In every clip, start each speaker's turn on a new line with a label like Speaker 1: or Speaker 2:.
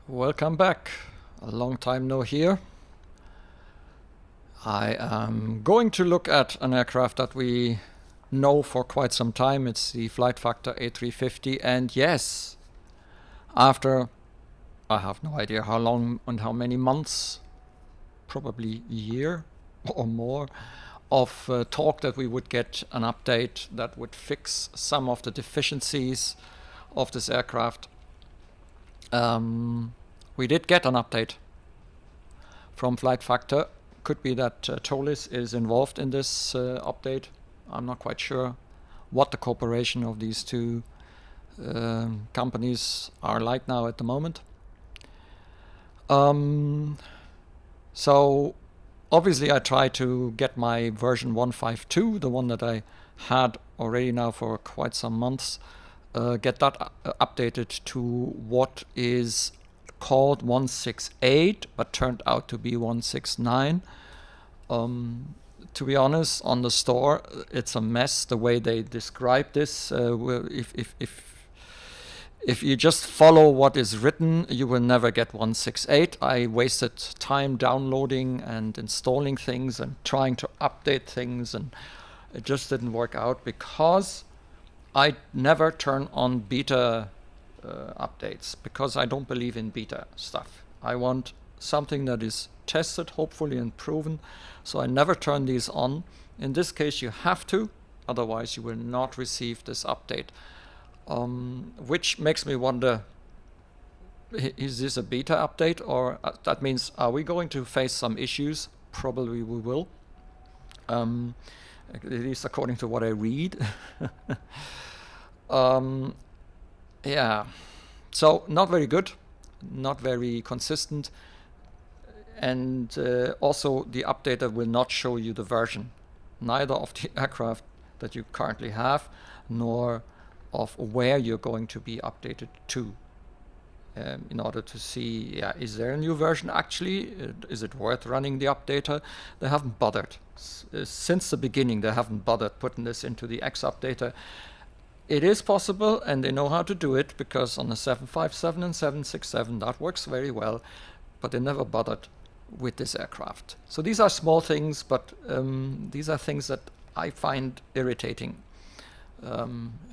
Speaker 1: Welcome back. A long time no here. I am going to look at an aircraft that we know for quite some time. It's the Flight Factor A350, and yes, after I have no idea how long and how many months, probably a year or more, of talk that we would get an update that would fix some of the deficiencies of this aircraft. We did get an update from Flight Factor. Could be that Tolis is involved in this update. I'm not quite sure what the cooperation of these two companies are like now at the moment. So obviously I try to get my version 1.5.2, the one that I had already now for quite some months, get that updated to what is called 1.6.8 but turned out to be 1.6.9. To be honest, on the store it's a mess the way they describe this. If you just follow what is written, you will never get 1.6.8. I wasted time downloading and installing things and trying to update things, and it just didn't work out because I never turn on beta updates, because I don't believe in beta stuff. I want something that is tested, hopefully, and proven, so I never turn these on. In this case you have to, otherwise you will not receive this update, which makes me wonder, is this a beta update, or that means are we going to face some issues? Probably we will, at least according to what I read. Yeah, so not very good, not very consistent, and also the updater will not show you the version, neither of the aircraft that you currently have, nor of where you're going to be updated to, in order to see, is there a new version actually? Is it worth running the updater? They haven't bothered. Since the beginning, they haven't bothered putting this into the X updater. It is possible, and they know how to do it, because on the 757 and 767 that works very well, but they never bothered with this aircraft. So these are small things, but these are things that I find irritating,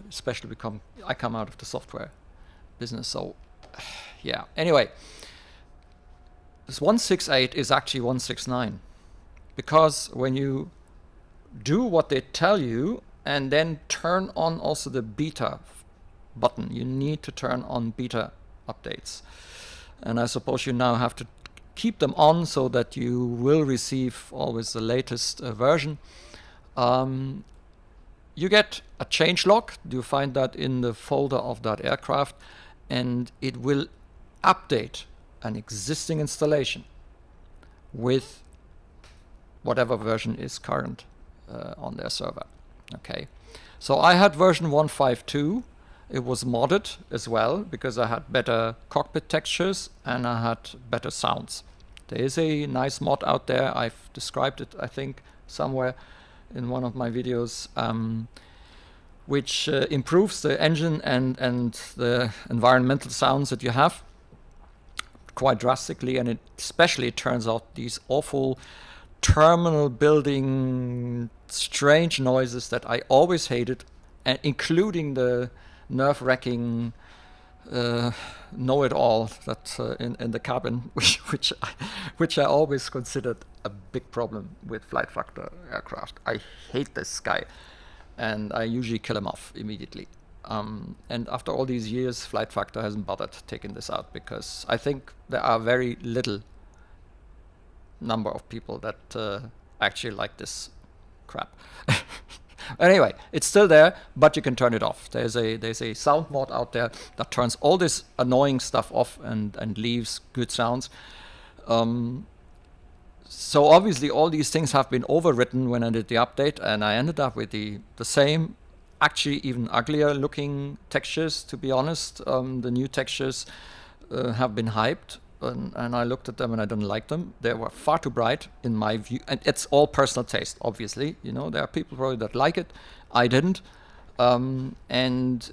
Speaker 1: especially because I come out of the software business. So yeah, anyway, this 1.6.8 is actually 1.6.9, because when you do what they tell you and then turn on also the beta button, you need to turn on beta updates, and I suppose you now have to keep them on so that you will receive always the latest version. You get a changelog. You find that in the folder of that aircraft, and it will update an existing installation with whatever version is current on their server. Okay, so I had version 1.5.2. It was modded as well, because I had better cockpit textures and I had better sounds. There is a nice mod out there. I've described it, I think, somewhere in one of my videos, which improves the engine and the environmental sounds that you have quite drastically, and it especially turns out these awful terminal building strange noises that I always hated, and including the nerve-wracking know-it-all that in the cabin, which I always considered a big problem with Flight Factor aircraft. I hate this guy, and I usually kill him off immediately. And after all these years, Flight Factor hasn't bothered taking this out, because I think there are very little number of people that actually like this crap. Anyway, it's still there, but you can turn it off. There's a sound mod out there that turns all this annoying stuff off and leaves good sounds. So obviously all these things have been overwritten when I did the update, and I ended up with the same, actually even uglier looking textures, to be honest. The new textures have been hyped, and I looked at them and I didn't like them. They were far too bright in my view, and it's all personal taste, obviously. You know, there are people probably that like it. I didn't. And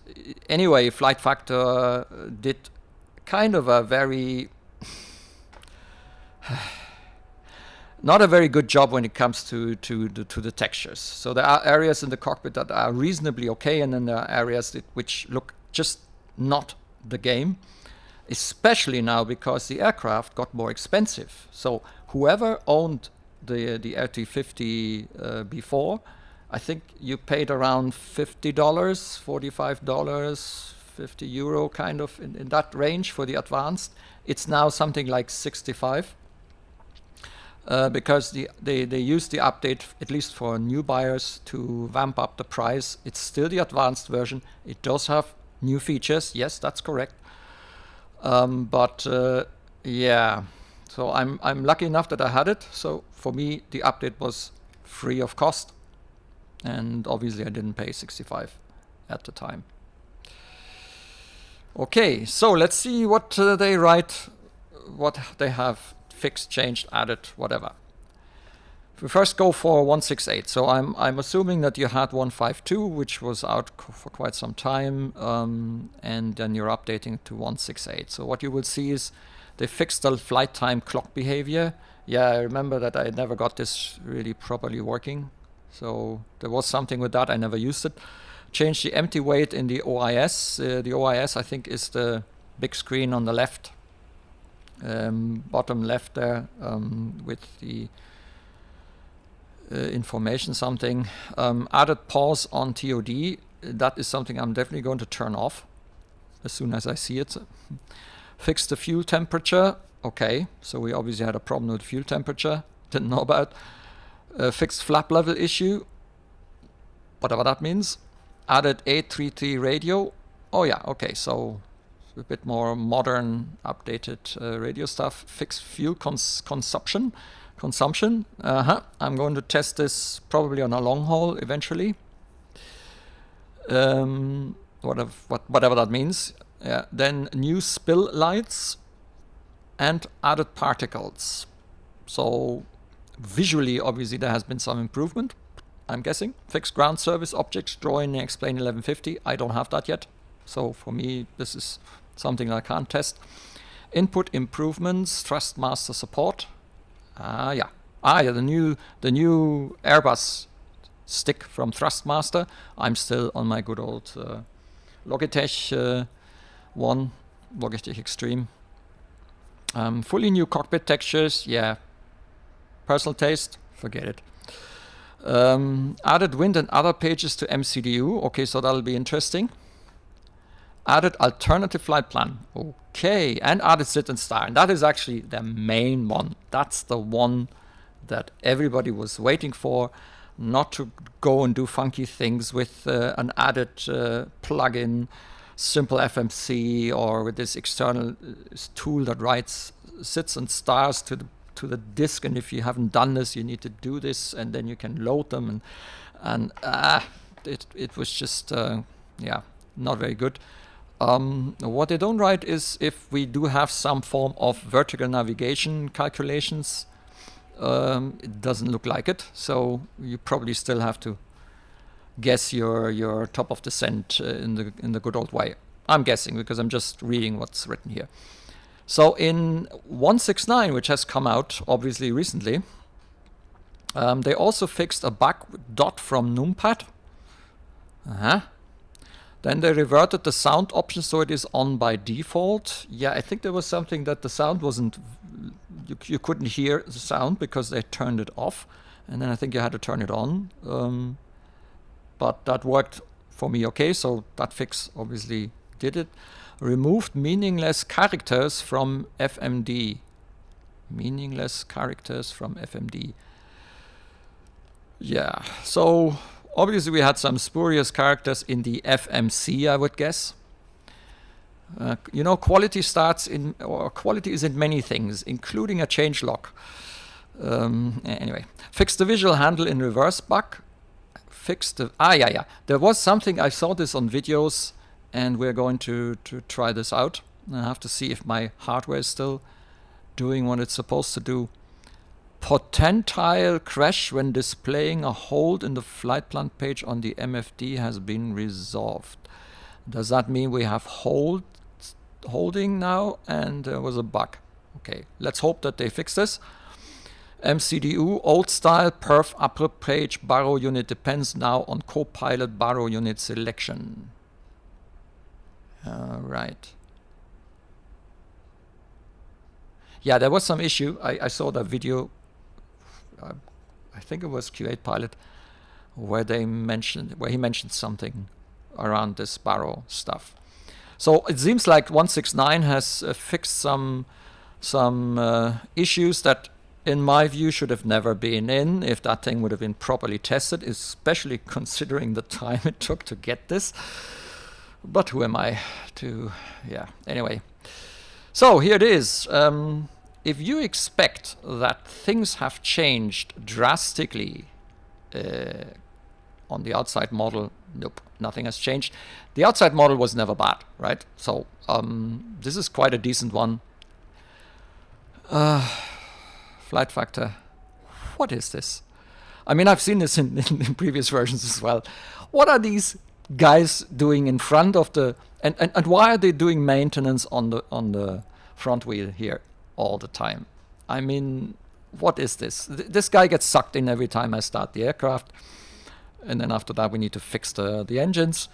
Speaker 1: anyway, Flight Factor did kind of a very not a very good job when it comes to the textures. So there are areas in the cockpit that are reasonably okay, and then there are areas which look just not the game, especially now because the aircraft got more expensive. So whoever owned the A350 before, I think you paid around $50, $45, €50 kind of in that range for the advanced. It's now something like 65. Because they use the update, at least for new buyers, to vamp up the price. It's still the advanced version. It does have new features. Yes, that's correct. Yeah, so I'm lucky enough that I had it. So for me, the update was free of cost, and obviously I didn't pay 65 at the time. Okay, so let's see what they write, what they have fixed, changed, added, whatever. If we first go for 168, so I'm assuming that you had 152, which was out for quite some time, and then you're updating it to 168. So what you will see is they fixed the flight time clock behavior. Yeah, I remember that I never got this really properly working. So there was something with that, I never used it. Changed the empty weight in the OIS. The OIS, I think, is the big screen on the left. Bottom left there, with the information something. Added pause on TOD. That is something I'm definitely going to turn off as soon as I see it. Fixed the fuel temperature. Okay, so we obviously had a problem with fuel temperature. Didn't know about. Fixed flap level issue. Whatever that means. Added A330 radio. Oh yeah, okay, so a bit more modern, updated radio stuff. Fixed fuel consumption. I'm going to test this probably on a long haul eventually. Whatever that means. Yeah. Then new spill lights and added particles. So visually, obviously, there has been some improvement, I'm guessing. Fixed ground service objects, drawing and explain 1150. I don't have that yet. So for me, this is something I can't test. Input improvements, Thrustmaster support. Yeah, the new Airbus stick from Thrustmaster. I'm still on my good old Logitech one, Logitech EXTREME. Fully new cockpit textures. Yeah, personal taste, forget it. Added wind and other pages to MCDU. Okay, so that'll be interesting. Added alternative flight plan. Okay, and added sit and star. And that is actually the main one. That's the one that everybody was waiting for. Not to go and do funky things with an added plugin, simple FMC, or with this external tool that writes sits and stars to the disk. And if you haven't done this, you need to do this, and then you can load them. And it was just yeah, not very good. What they don't write is if we do have some form of vertical navigation calculations. It doesn't look like it, so you probably still have to guess your top of descent in the good old way. I'm guessing because I'm just reading what's written here. So in 1.6.9, which has come out obviously recently, they also fixed a bug with dot from numpad. Then they reverted the sound option so it is on by default. Yeah, I think there was something that the sound wasn't, you couldn't hear the sound because they turned it off. And then I think you had to turn it on. But that worked for me okay, so that fix obviously did it. Removed meaningless characters from FMD. Meaningless characters from FMD. Yeah, so obviously we had some spurious characters in the FMC, I would guess. You know, quality is in many things, including a changelog. Anyway, fixed the visual handle in reverse bug. Fixed the, yeah. There was something, I saw this on videos, and we're going to try this out. I have to see if my hardware is still doing what it's supposed to do. Potential crash when displaying a hold in the flight plan page on the MFD has been resolved. Does that mean we have hold holding now, and there was a bug. Okay, let's hope that they fix this. MCDU, old style, perf upper page, baro unit depends now on Copilot baro unit selection. Right. Yeah, there was some issue. I saw that video, I think it was Q8 Pilot, where he mentioned something around this baro stuff. So it seems like 1.6.9 has fixed some issues that, in my view, should have never been in if that thing would have been properly tested, especially considering the time it took to get this. But who am I to, yeah, anyway. So here it is. If you expect that things have changed drastically on the outside model, nope, nothing has changed. The outside model was never bad, right? So this is quite a decent one. Flight factor. What is this? I mean, I've seen this in previous versions as well. What are these guys doing in front of the... And why are they doing maintenance on the front wheel here all the time? I mean, what is this? This guy gets sucked in every time I start the aircraft. And then after that, we need to fix the engines.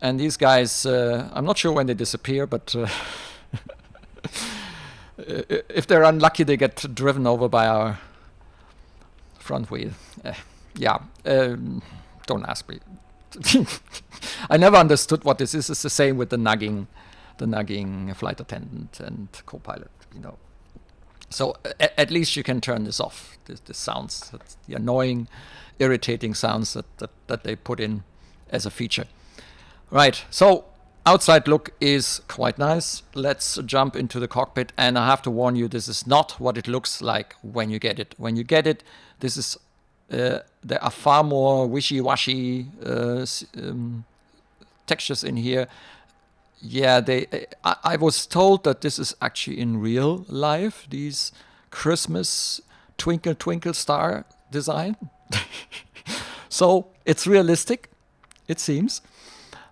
Speaker 1: And these guys, I'm not sure when they disappear, but... if they're unlucky, they get driven over by our front wheel. Yeah, don't ask me. I never understood what this is. It's the same with the nagging flight attendant and co-pilot, you know. So at least you can turn this off. This sounds, the annoying, irritating sounds that they put in as a feature. Right, so outside look is quite nice. Let's jump into the cockpit, and I have to warn you, this is not what it looks like when you get it. When you get it, this is there are far more wishy-washy textures in here. Yeah, I was told that this is actually in real life, these Christmas twinkle twinkle star design. So it's realistic, it seems.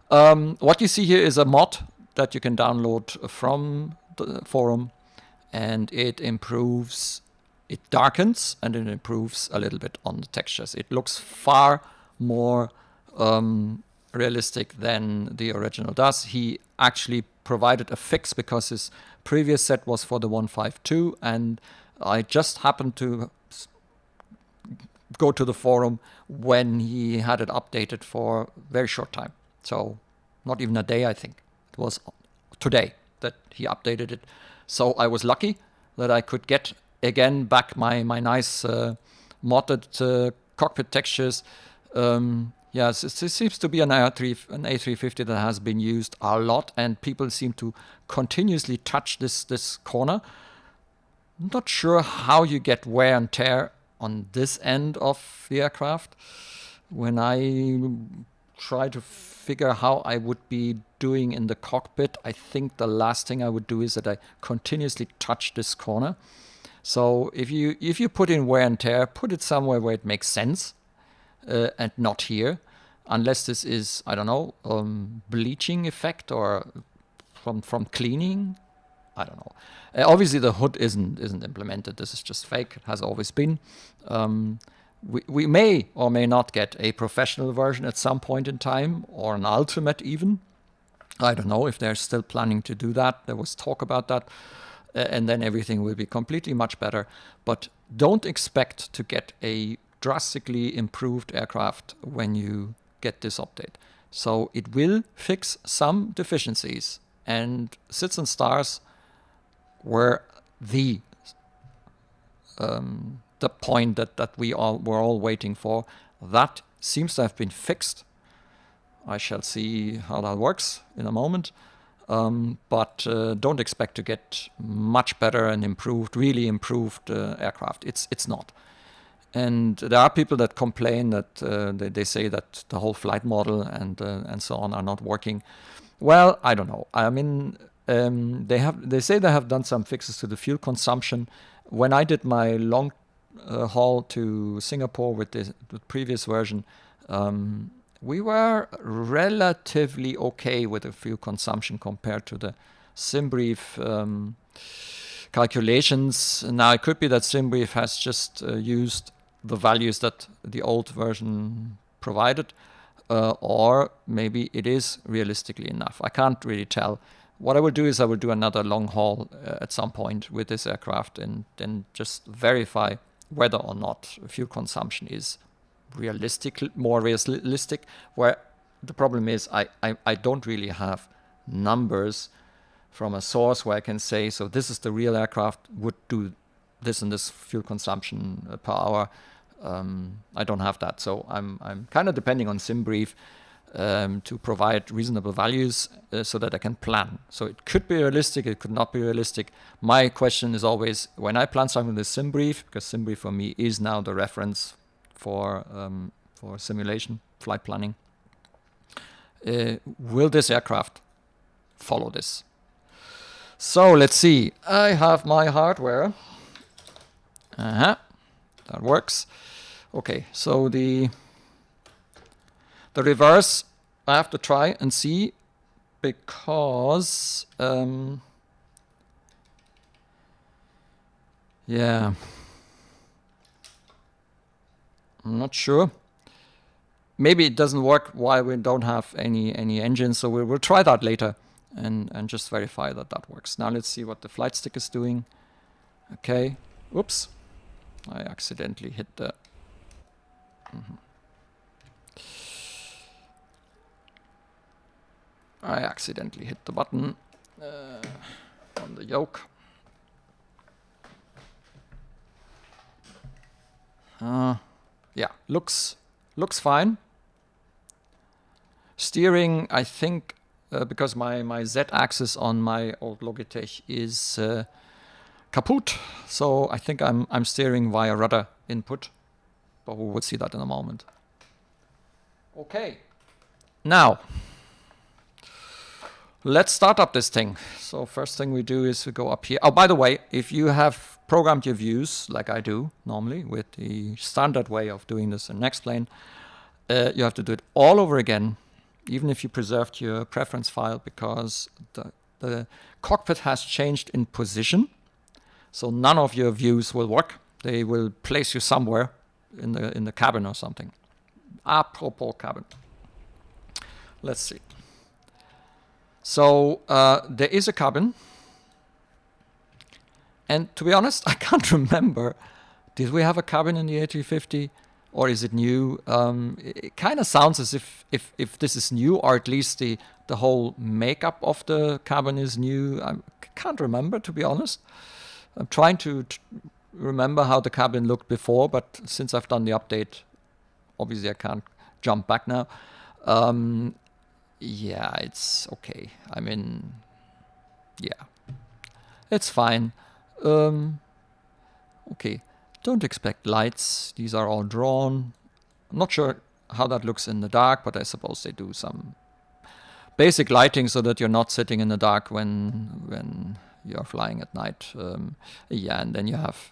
Speaker 1: What you see here is a mod that you can download from the forum, and it improves, it darkens, and it improves a little bit on the textures. It looks far more realistic than the original does. He actually provided a fix because his previous set was for the 152, and I just happened to go to the forum when he had it updated for a very short time. So not even a day, I think. It was today that he updated it. So I was lucky that I could get again back my nice modded cockpit textures. Yes, it seems to be an A350 that has been used a lot, and people seem to continuously touch this corner. Not sure how you get wear and tear on this end of the aircraft. When I try to figure how I would be doing in the cockpit, I think the last thing I would do is that I continuously touch this corner. So if you put in wear and tear, put it somewhere where it makes sense. And not here, unless this is, I don't know, bleaching effect or from cleaning. I don't know. Obviously, the hood isn't implemented. This is just fake. It has always been. We may or may not get a professional version at some point in time, or an ultimate even. I don't know if they're still planning to do that. There was talk about that. And then everything will be completely much better. But don't expect to get a drastically improved aircraft when you get this update. So it will fix some deficiencies, and Sits and Stars were the point that were all waiting for. That seems to have been fixed. I shall see how that works in a moment. But don't expect to get much better and improved, really improved aircraft. It's not. And there are people that complain that they say that the whole flight model and so on are not working. Well, I don't know. I mean, they say they have done some fixes to the fuel consumption. When I did my long haul to Singapore with the previous version, we were relatively okay with the fuel consumption compared to the SimBrief calculations. Now it could be that SimBrief has just used the values that the old version provided, or maybe it is realistically enough. I can't really tell. What I will do is I will do another long haul at some point with this aircraft and then just verify whether or not fuel consumption is more realistic, where the problem is I don't really have numbers from a source where I can say, so this is the real aircraft would do this and this fuel consumption per hour. I don't have that, so I'm kind of depending on SimBrief to provide reasonable values so that I can plan. So it could be realistic, it could not be realistic. My question is always, when I plan something with SimBrief, because SimBrief for me is now the reference for simulation, flight planning, will this aircraft follow this? So let's see. I have my hardware. That works. Okay, so the reverse I have to try and see, because yeah, I'm not sure. Maybe it doesn't work while we don't have any engine, so we'll try that later and just verify that that works. Now let's see what the flight stick is doing. Okay, oops, I accidentally hit the I accidentally hit the button on the yoke. Yeah, looks fine. Steering, I think, because my Z-axis on my old Logitech is kaput, so I think I'm steering via rudder input, but we will see that in a moment. Okay, now let's start up this thing. So first thing we do is we go up here. Oh, by the way, if you have programmed your views like I do normally with the standard way of doing this in Nextplane, you have to do it all over again, even if you preserved your preference file, because the cockpit has changed in position. So none of your views will work. They will place you somewhere in the cabin or something. Apropos cabin. Let's see. So there is a cabin. And to be honest, I can't remember. Did we have a cabin in the A350? Or is it new? It kind of sounds as if this is new, or at least the whole makeup of the cabin is new. I can't remember, to be honest. I'm trying to remember how the cabin looked before, but since I've done the update, obviously I can't jump back now. Yeah, it's okay. I mean, yeah, it's fine. Okay. Don't expect lights. These are all drawn. I'm not sure how that looks in the dark, but I suppose they do some basic lighting so that you're not sitting in the dark when you're flying at night. Yeah, and then you have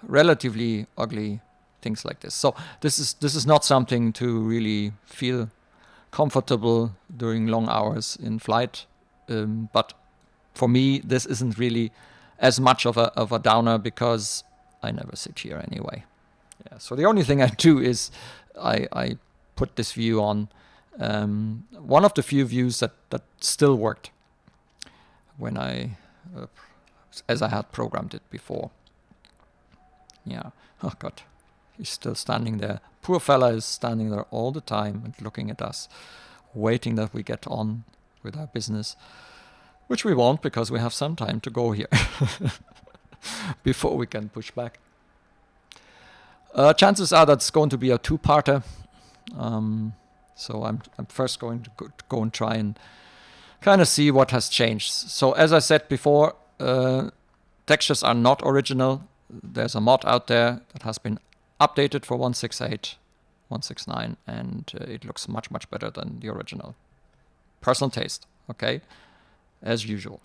Speaker 1: relatively ugly things like this. So this is not something to really feel comfortable during long hours in flight. But for me, this isn't really as much of a downer, because I never sit here anyway. Yeah. So the only thing I do is I put this view on. One of the few views that still worked when as I had programmed it before. Yeah. Oh God, he's still standing there. Poor fella is standing there all the time and looking at us, waiting that we get on with our business. Which we won't, because we have some time to go here before we can push back. Chances are that's going to be a two-parter. So I'm first going to go and try and kind of see what has changed. So as I said before, textures are not original. There's a mod out there that has been updated for 1.6.8, 1.6.9, and it looks much, much better than the original. Personal taste, okay? As usual.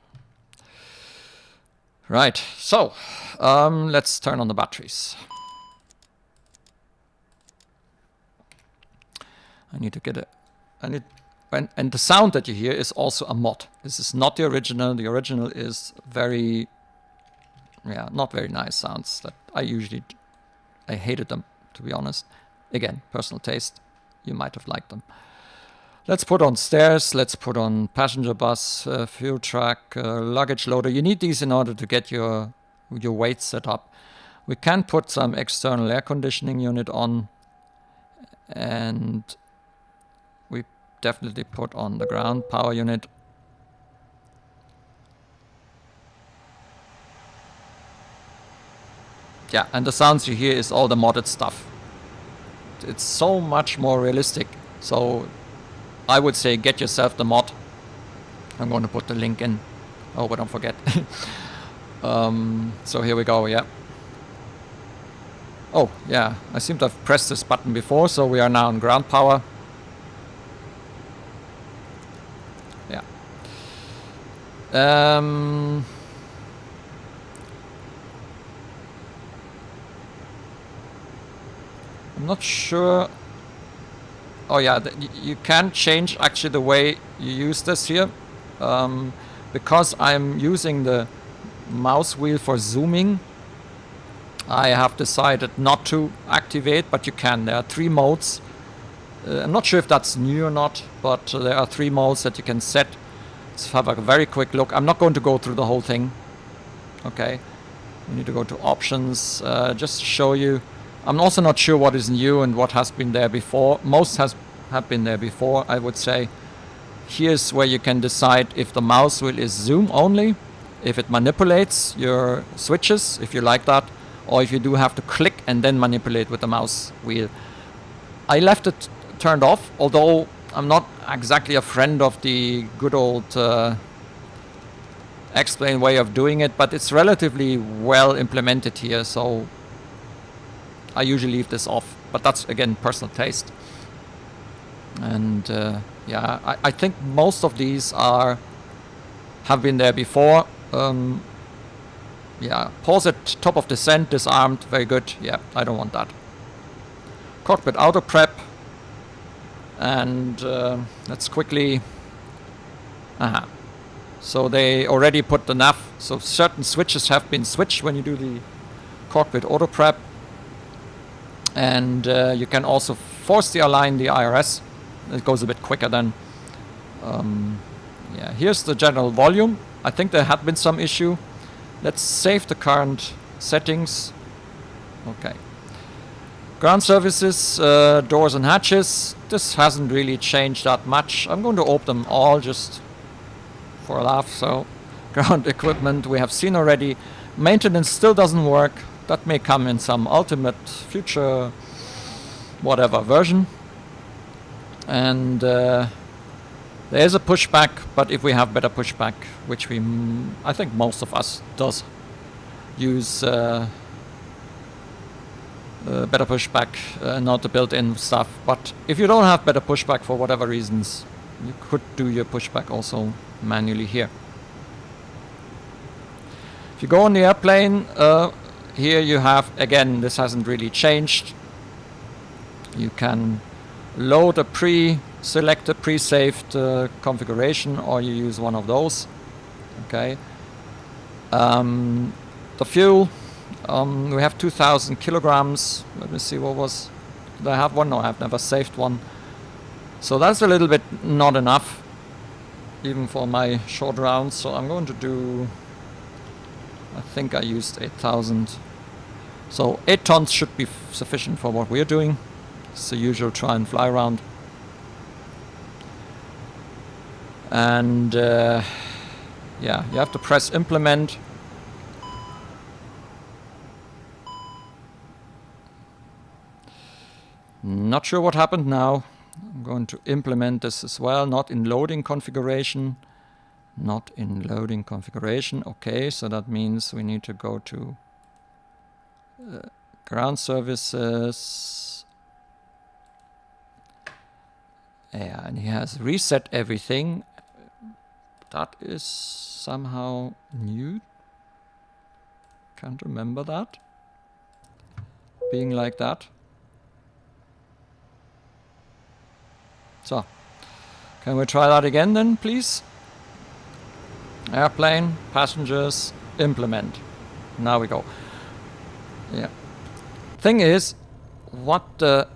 Speaker 1: Right, so let's turn on the batteries. I need to get and the sound that you hear is also a mod. This is not the original. The original is very, yeah, not very nice sounds that I hated them, to be honest. Again, personal taste. You might have liked them. Let's put on stairs. Let's put on passenger bus, fuel truck, luggage loader. You need these in order to get your weight set up. We can put some external air conditioning unit on, and we definitely put on the ground power unit. Yeah, and the sounds you hear is all the modded stuff. It's so much more realistic. So I would say get yourself the mod. I'm going to put the link in. Oh, but don't forget. So here we go, yeah. Oh, yeah, I seem to have pressed this button before, so we are now on ground power. Yeah. I'm not sure. Oh yeah, you can change actually the way you use this here. Because I'm using the mouse wheel for zooming, I have decided not to activate, but you can. There are 3 modes. I'm not sure if that's new or not, but there are 3 modes that you can set. Let's have a very quick look. I'm not going to go through the whole thing. Okay, we need to go to options, just to show you. I'm also not sure what is new and what has been there before. Most have been there before, I would say. Here's where you can decide if the mouse wheel is zoom only, if it manipulates your switches, if you like that, or if you do have to click and then manipulate with the mouse wheel. I left it turned off, although I'm not exactly a friend of the good old explain way of doing it, but it's relatively well implemented here, so I usually leave this off. But that's, again, personal taste. And yeah, I think most of these have been there before. Yeah, pause at top of descent, disarmed, very good. Yeah, I don't want that. Cockpit auto prep, and let's quickly. So they already put the nav. So certain switches have been switched when you do the cockpit auto prep, and you can also force the align the IRS. It goes a bit quicker then. Yeah, here's the general volume. I think there had been some issue. Let's save the current settings. Okay. Ground services, doors and hatches. This hasn't really changed that much. I'm going to open them all just for a laugh. So, ground equipment we have seen already. Maintenance still doesn't work. That may come in some ultimate future whatever version. And there is a pushback, but if we have better pushback, which I think most of us does use better pushback, not the built-in stuff. But if you don't have better pushback for whatever reasons, you could do your pushback also manually here. If you go on the airplane, here you have, again, this hasn't really changed. You can load a selected pre-saved configuration, or you use one of those. Okay. The fuel, we have 2,000 kilograms. Let me see, did I have one? No, I've never saved one. So that's a little bit not enough, even for my short rounds. So I'm going to do, I think I used 8,000. So 8 tons should be sufficient for what we're doing. It's the usual try and fly round. And yeah, you have to press implement. Not sure what happened now. I'm going to implement this as well. Not in loading configuration. Not in loading configuration. Okay, so that means we need to go to ground services. Yeah, and he has reset everything. That is somehow new. Can't remember that being like that. So, Can we try that again then, please? Airplane, passengers, implement. Now we go. Yeah. Thing is, what the...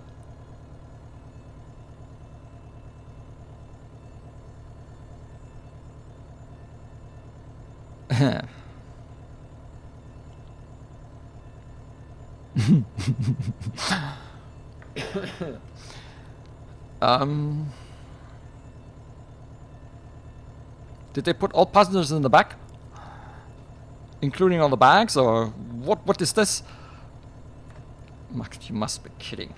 Speaker 1: Did they put all passengers in the back? Including all the bags, or what is this? You must be kidding.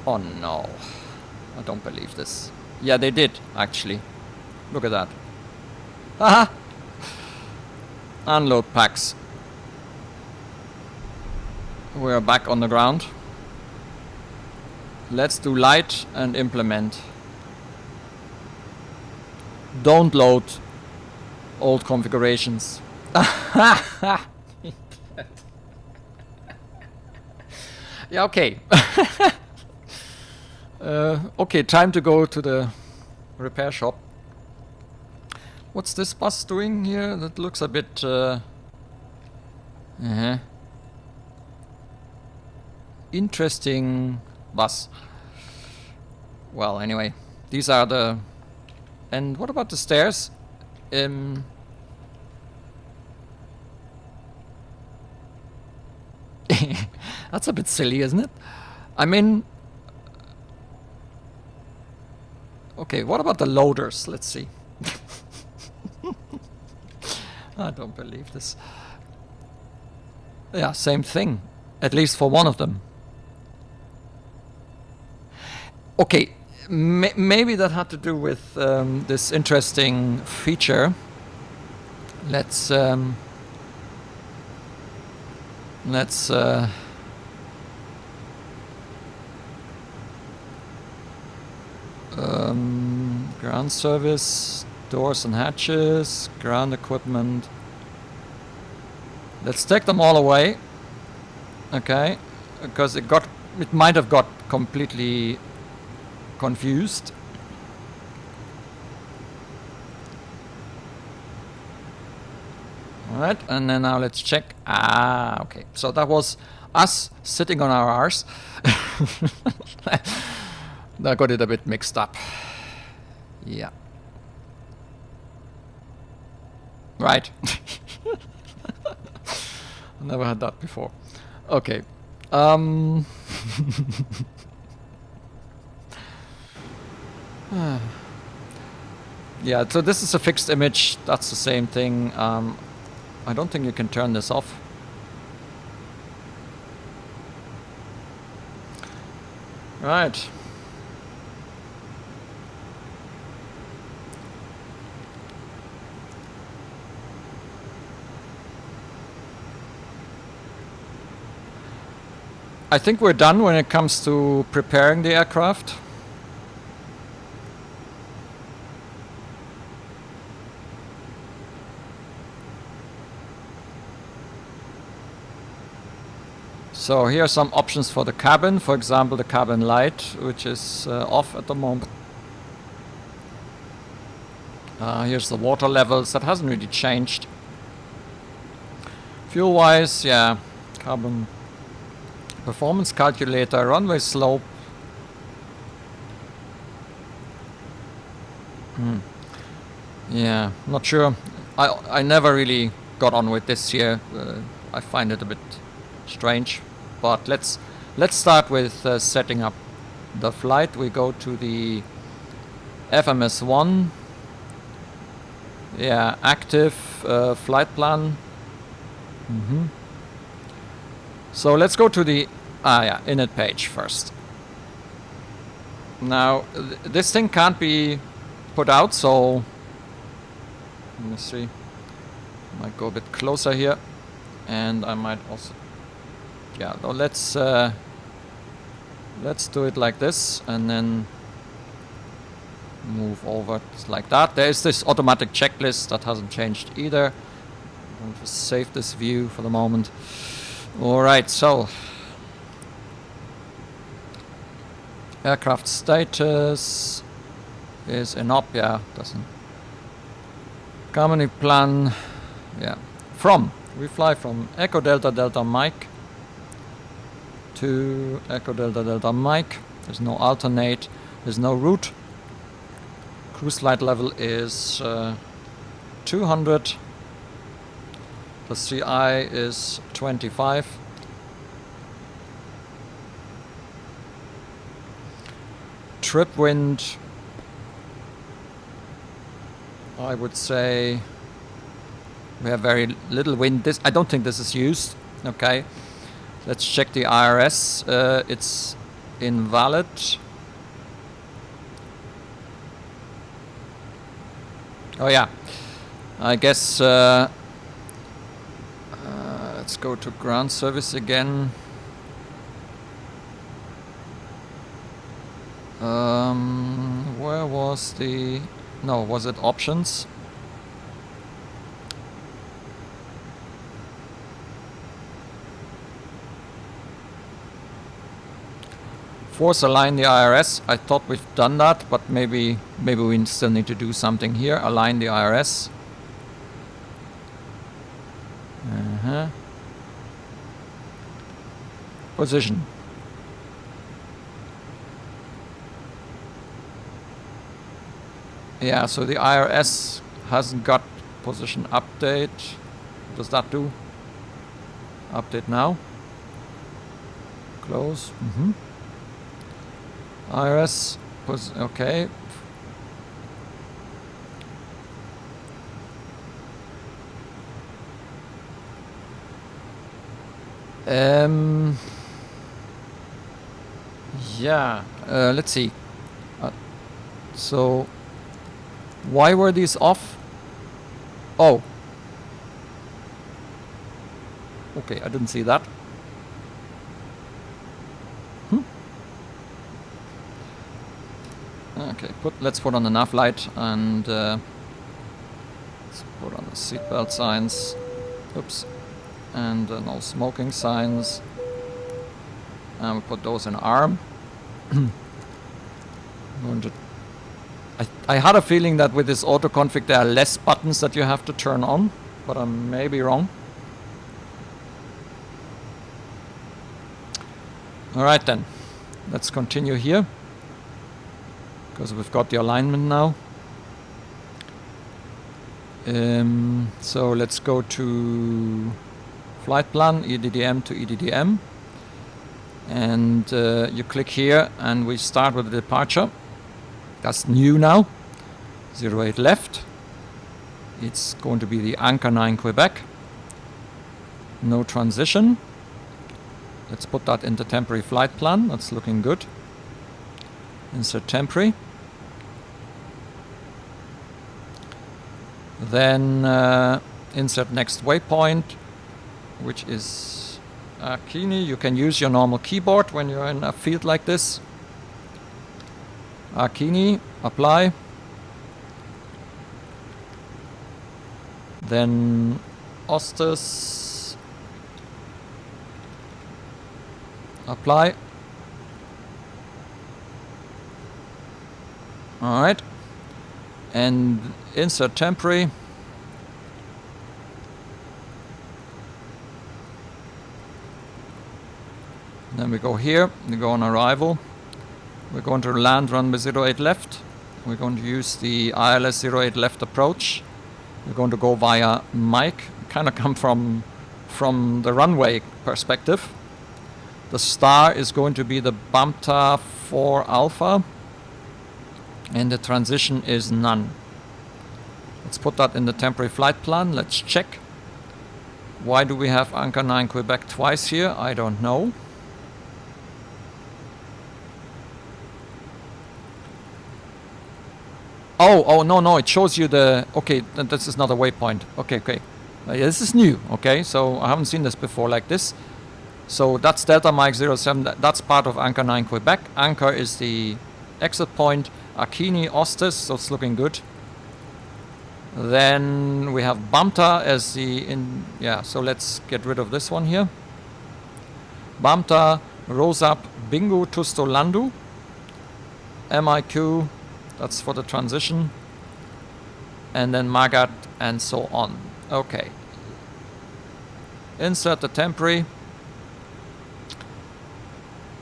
Speaker 1: Oh no. I don't believe this. Yeah, they did, actually. Look at that. Haha! Unload packs. We're back on the ground. Let's do light and implement. Don't load old configurations. Yeah, okay. Okay, time to go to the repair shop. What's this bus doing here? That looks a bit... interesting bus. Well, anyway, these are the... And what about the stairs? That's a bit silly, isn't it? I mean... Okay, what about the loaders? Let's see. I don't believe this. Yeah, same thing. At least for one of them. Okay, maybe that had to do with this interesting feature. Let's ground service, doors and hatches, ground equipment. Let's take them all away. Okay, because it might have got completely confused. Alright, and then now let's check. Ah, okay. So that was us sitting on our arse. I got it a bit mixed up. Yeah. Right. I never had that before. Okay. Yeah, so this is a fixed image. That's the same thing. I don't think you can turn this off. Right. I think we're done when it comes to preparing the aircraft. So here are some options for the cabin. For example, the cabin light, which is off at the moment. Here's the water levels. That hasn't really changed. Fuel-wise, yeah, carbon performance calculator, runway slope. Yeah, not sure. I never really got on with this here. I find it a bit strange. But let's start with setting up the flight. We go to the FMS1. Yeah, active flight plan. So let's go to the init page first. Now this thing can't be put out, so let me see. Might go a bit closer here, and I might also. Yeah, no, let's do it like this, and then move over like that. There is this automatic checklist that hasn't changed either. I'll just save this view for the moment. Alright, so aircraft status. is in op, yeah, doesn't. Company plan, yeah. We fly from Echo Delta Delta Mike to Echo Delta Delta Mike. There's no alternate, there's no route. Cruise flight level is 200. The CI is 25. Trip wind, I would say we have very little wind. I don't think this is used. Okay, let's check the IRS. It's invalid. Oh yeah, I guess let's go to ground service again. Where was the... No, was it options? Force align the IRS. I thought we've done that, but maybe we still need to do something here. Align the IRS. Position. Yeah, so the IRS hasn't got position update. What does that do? Update now. Close. IRS. Okay. Yeah. Let's see. So. Why were these off? Oh. Okay, I didn't see that. Okay, let's put on the nav light and let's put on the seatbelt signs. Oops. And no smoking signs. And we put those in arm. I'm going to I had a feeling that with this auto-config there are less buttons that you have to turn on, but I may be wrong. Alright then, let's continue here, because we've got the alignment now. So let's go to flight plan, EDDM to EDDM. And you click here and we start with the departure. That's new now. 08 left. It's going to be the Anchor 9 Quebec. No transition. Let's put that into temporary flight plan. That's looking good. Insert temporary. Then insert next waypoint, which is Akini. You can use your normal keyboard when you're in a field like this. Akini, apply. Then Ostis, apply. Alright. And insert temporary. Then we go here, we go on arrival. We're going to land runway 08 left. We're going to use the ILS 08 left approach. We're going to go via Mike, kind of come from the runway perspective. The star is going to be the BAMTA 4 Alpha, and the transition is none. Let's put that in the temporary flight plan. Let's check. Why do we have Anchor 9 Quebec twice here? I don't know. Oh, no, it shows you the... Okay, this is not a waypoint. Okay. Yeah, this is new, okay? So I haven't seen this before like this. So that's Delta Mike 07, that's part of Anchor 9 Quebec. Anchor is the exit point. Akini, Ostis, so it's looking good. Then we have BAMTA as the... Yeah, so let's get rid of this one here. BAMTA, Rosap, Bingo, Tusto, Landu. MIQ... That's for the transition. And then Magat and so on. Okay. Insert the temporary.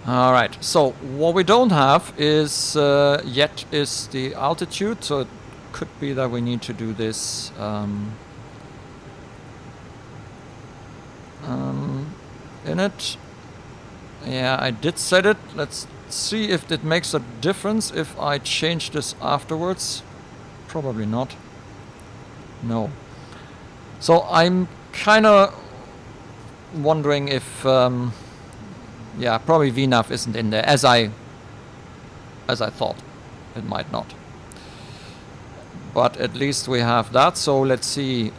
Speaker 1: Alright, so what we don't have is yet is the altitude, so it could be that we need to do this in it. Yeah, I did set it. Let's see if it makes a difference if I change this afterwards. Probably not. No. So I'm kind of wondering if yeah, probably VNAV isn't in there as I thought. It might not. But at least we have that. So let's see.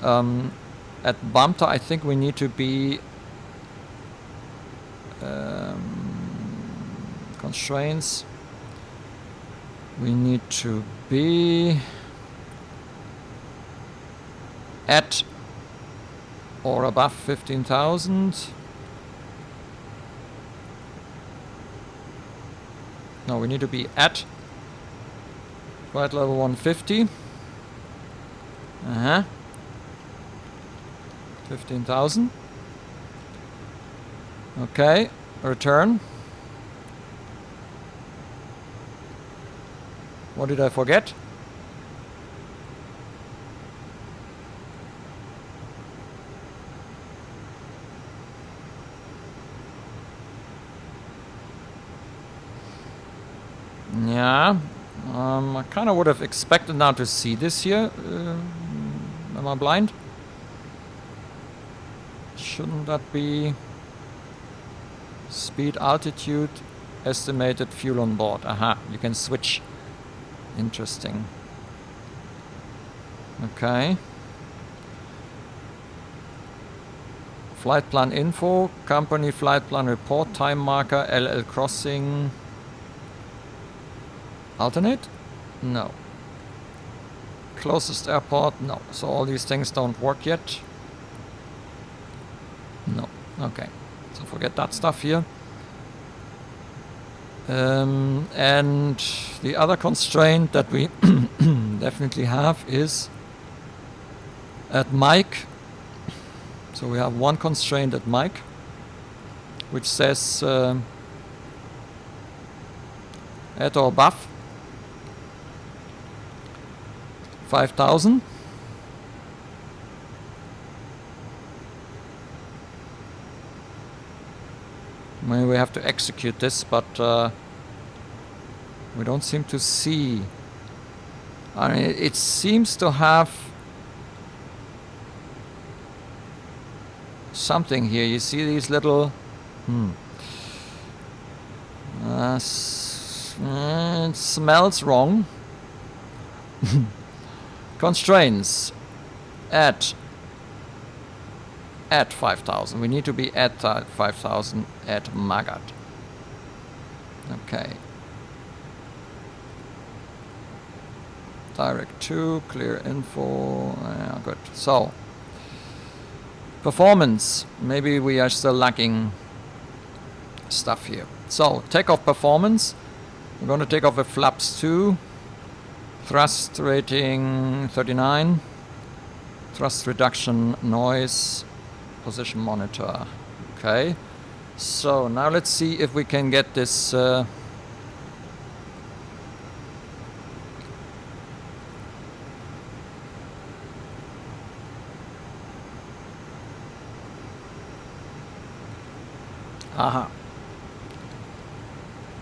Speaker 1: At BAMTA, I think we need to be constraints. We need to be at or above 15,000. No, we need to be at flight level 150. 15,000. Okay, return. What did I forget? Yeah, I kind of would have expected now to see this here. Am I blind? Shouldn't that be speed, altitude, estimated fuel on board? Aha, you can switch. Interesting. Okay. Flight plan info, company flight plan report, time marker, LL crossing. Alternate? No. Closest airport? No. So all these things don't work yet. No. Okay. So forget that stuff here. And the other constraint that we definitely have is at mic. So we have one constraint at mic, which says at or above 5,000. Maybe we have to execute this, but we don't seem to see. I mean, it seems to have something here. You see these little it smells wrong. Constraints at 5,000. We need to be at 5,000 at Magat. Okay. Direct to, clear info. Yeah, good. So, performance. Maybe we are still lacking stuff here. So, takeoff performance. We're going to take off with flaps 2. Thrust rating 39. Thrust reduction, noise, position monitor. Okay. So now let's see if we can get this aha.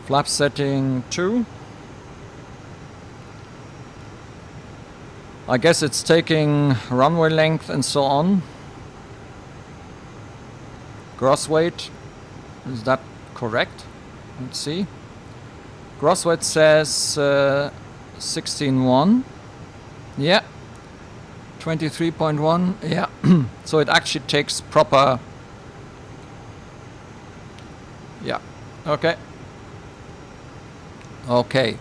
Speaker 1: Flap setting 2. I guess it's taking runway length and so on. Gross weight, is that correct? Let's see. Gross weight says 16.1. Yeah. 23.1. Yeah. So it actually takes proper. Yeah. Okay. Okay.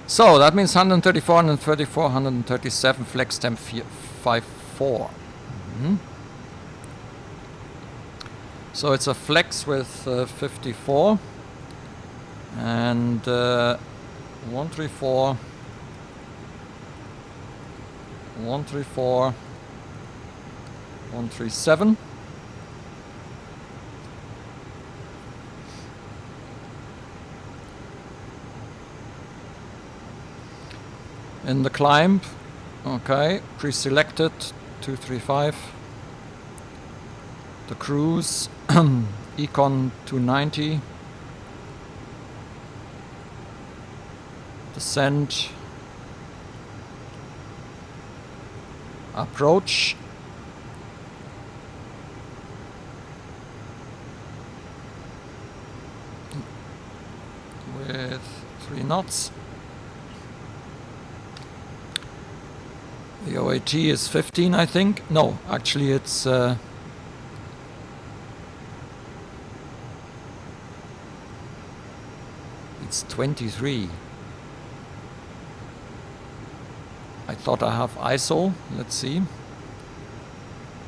Speaker 1: So that means 134, 134, 137, flex temp 54. So it's a flex with 54 and 134 134, 137. In the climb, okay, pre-selected, 235. The cruise, Econ 290. Descent. Approach. With 3 knots. The OAT is 15, I think. No, actually it's it's 23. I thought I have ISO. Let's see.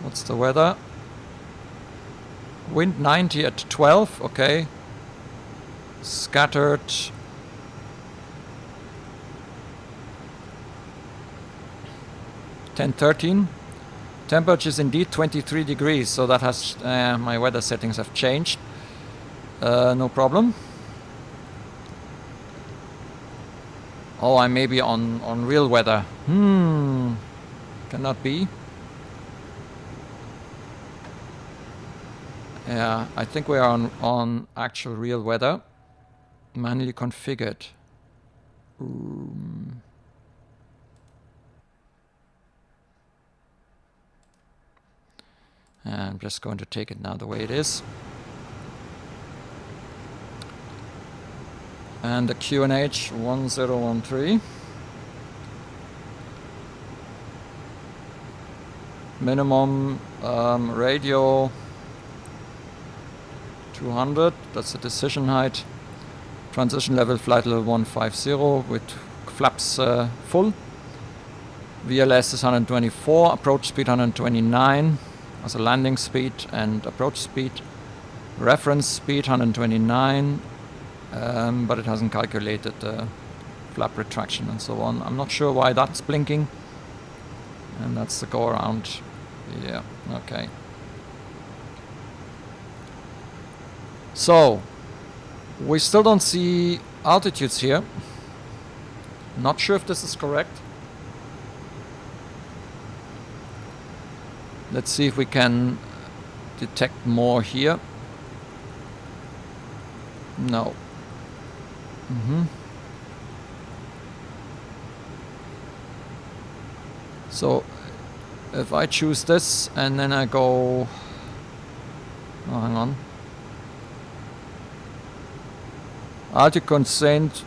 Speaker 1: What's the weather? Wind 90 at 12. Okay. Scattered. (10-13). Temperature is indeed 23 degrees, so that has my weather settings have changed. No problem. Oh, I may be on real weather. Cannot be. Yeah, I think we are on actual real weather. Manually configured. I'm just going to take it now the way it is. And the QNH 1013. Minimum radio 200, that's the decision height. Transition level flight level 150 with flaps full. VLS is 124, approach speed 129 as a landing speed and approach speed. Reference speed 129, but it hasn't calculated the flap retraction and so on. I'm not sure why that's blinking. And that's the go around. Yeah, okay. So, we still don't see altitudes here. Not sure if this is correct. Let's see if we can detect more here. No. So if I choose this and then I go, oh, hang on. Altitude constraint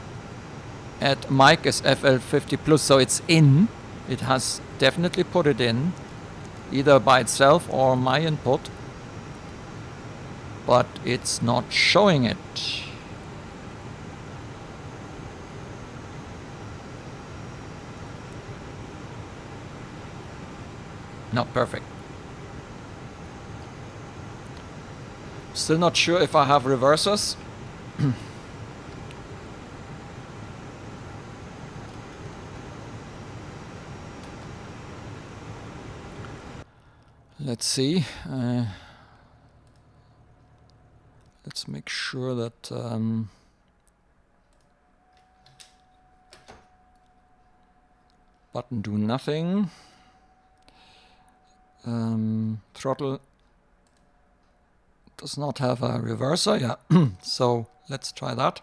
Speaker 1: at mic is FL50 plus, so it's in. It has definitely put it in, either by itself or my input, but it's not showing it. Not perfect. Still not sure if I have reversers. Let's see. Let's make sure that button do nothing. Throttle does not have a reverser, yeah. So let's try that.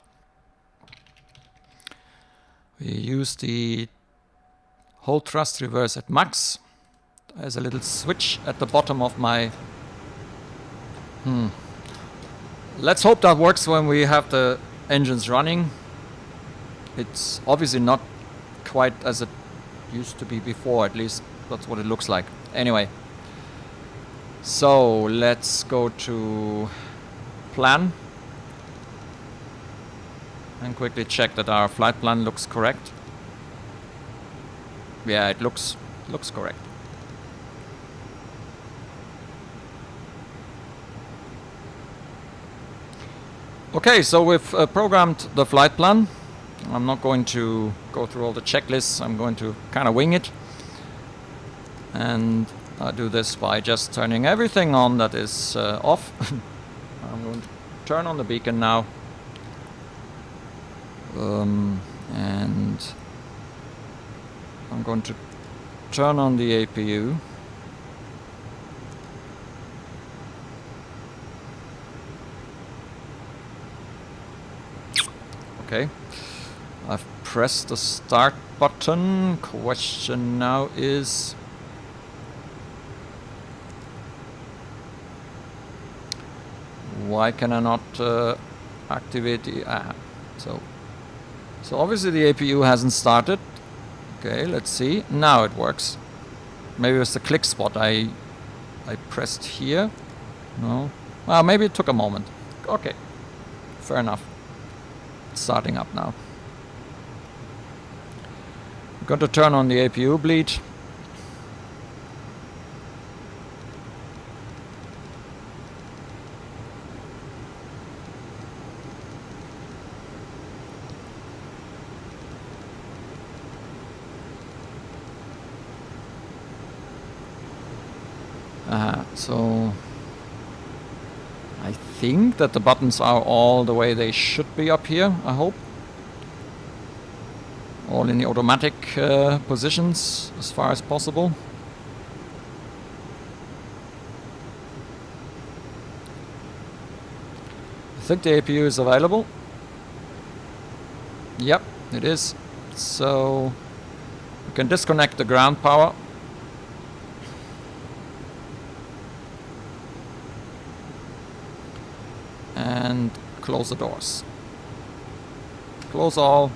Speaker 1: We use the hold thrust reverse at max. There's a little switch at the bottom of my... Let's hope that works when we have the engines running. It's obviously not quite as it used to be before, at least that's what it looks like. Anyway, so let's go to plan and quickly check that our flight plan looks correct. Yeah, it looks correct. Okay, so we've programmed the flight plan. I'm not going to go through all the checklists. I'm going to kind of wing it. and I do this by just turning everything on that is off. I'm going to turn on the beacon now, and I'm going to turn on the APU. Okay, I've pressed the start button. Question now is, why can I not activate the so obviously the APU hasn't started. Okay, let's see. Now it works. Maybe it was the click spot I pressed here. No. Well, maybe it took a moment. Okay, fair enough. It's starting up now. I'm going to turn on the APU bleed. So I think that the buttons are all the way they should be up here, I hope. All in the automatic positions as far as possible. I think the APU is available. Yep, it is. So we can disconnect the ground power. And close the doors. Close all.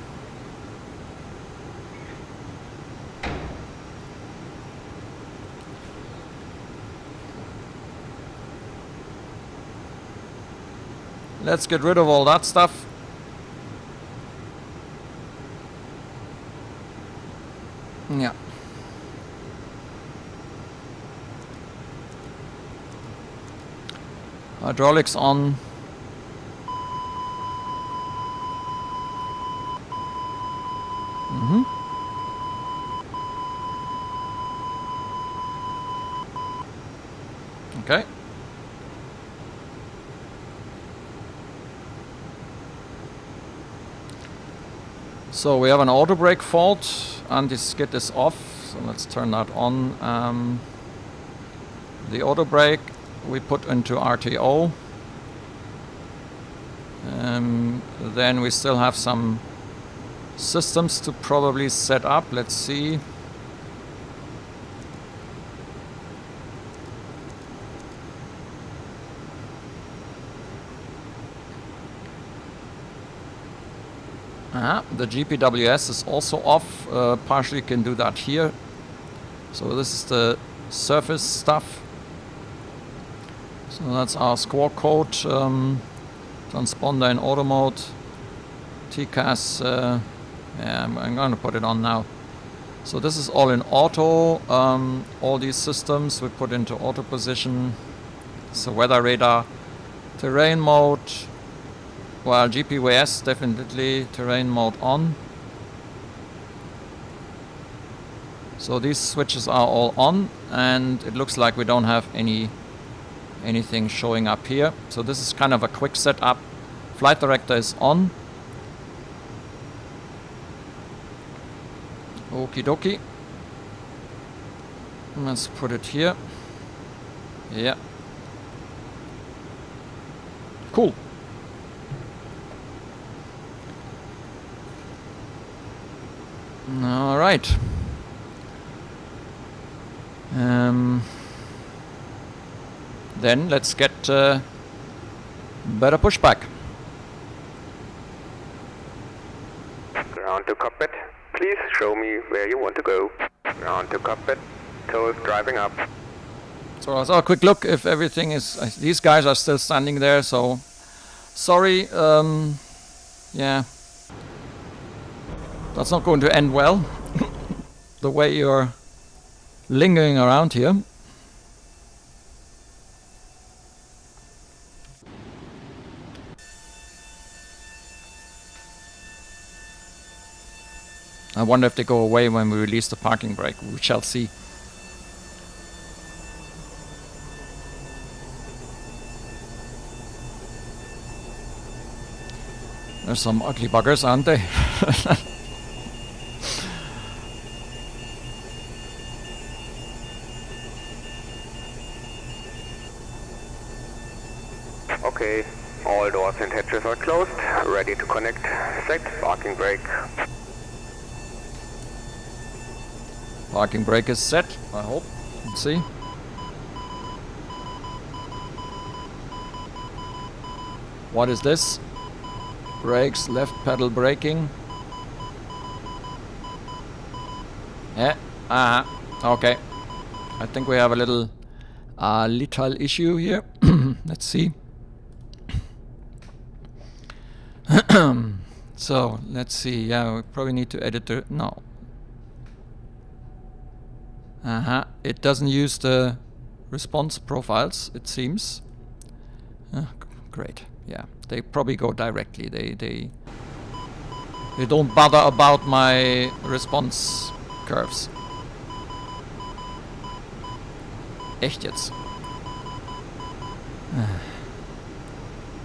Speaker 1: Let's get rid of all that stuff. Yeah. Hydraulics on. Okay. So we have an auto brake fault, and this skid is off. So let's turn that on. The auto brake we put into RTO. Then we still have some systems to probably set up. Let's see. The GPWS is also off. Partially can do that here. So this is the surface stuff. So that's our squawk code. Transponder in auto mode. TCAS. Yeah, I'm going to put it on now. So this is all in auto. All these systems we put into auto position. So weather radar, terrain mode. Well, GPWS definitely terrain mode on. So these switches are all on, and it looks like we don't have anything showing up here. So this is kind of a quick setup. Flight director is on. Okie dokie. Let's put it here. Yeah. Cool. All right. Then let's get better pushback.
Speaker 2: Ground to cockpit. Please show me where you want to go. Ground to cockpit. Toes driving up.
Speaker 1: So let's have a quick look if everything is... these guys are still standing there, so... Sorry, yeah. That's not going to end well. The way you're lingering around here. I wonder if they go away when we release the parking brake. We shall see. There's some ugly buggers, aren't they?
Speaker 2: Okay, all doors and hatches are closed, ready to connect. Set parking brake.
Speaker 1: Parking brake is set, I hope. Let's see. What is this? Brakes, left pedal braking. Okay. I think we have a little issue here. Let's see. So, let's see. Yeah, we probably need to edit the... No. It doesn't use the response profiles, it seems. Great. Yeah, they probably go directly. They don't bother about my response curves. Echt jetzt?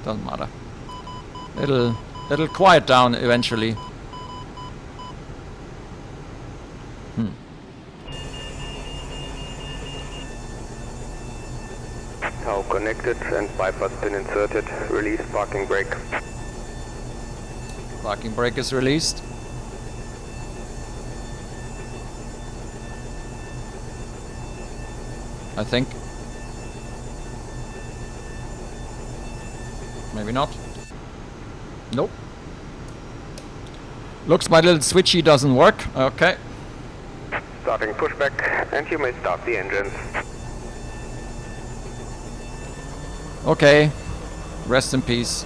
Speaker 1: Doesn't matter. It'll quiet down eventually.
Speaker 2: Tow connected and bypass pin inserted. Release parking brake.
Speaker 1: Parking brake is released. I think. Maybe not. Nope. Looks my little switchy doesn't work. Okay.
Speaker 2: Starting pushback, and you may start the engines.
Speaker 1: Okay. Rest in peace.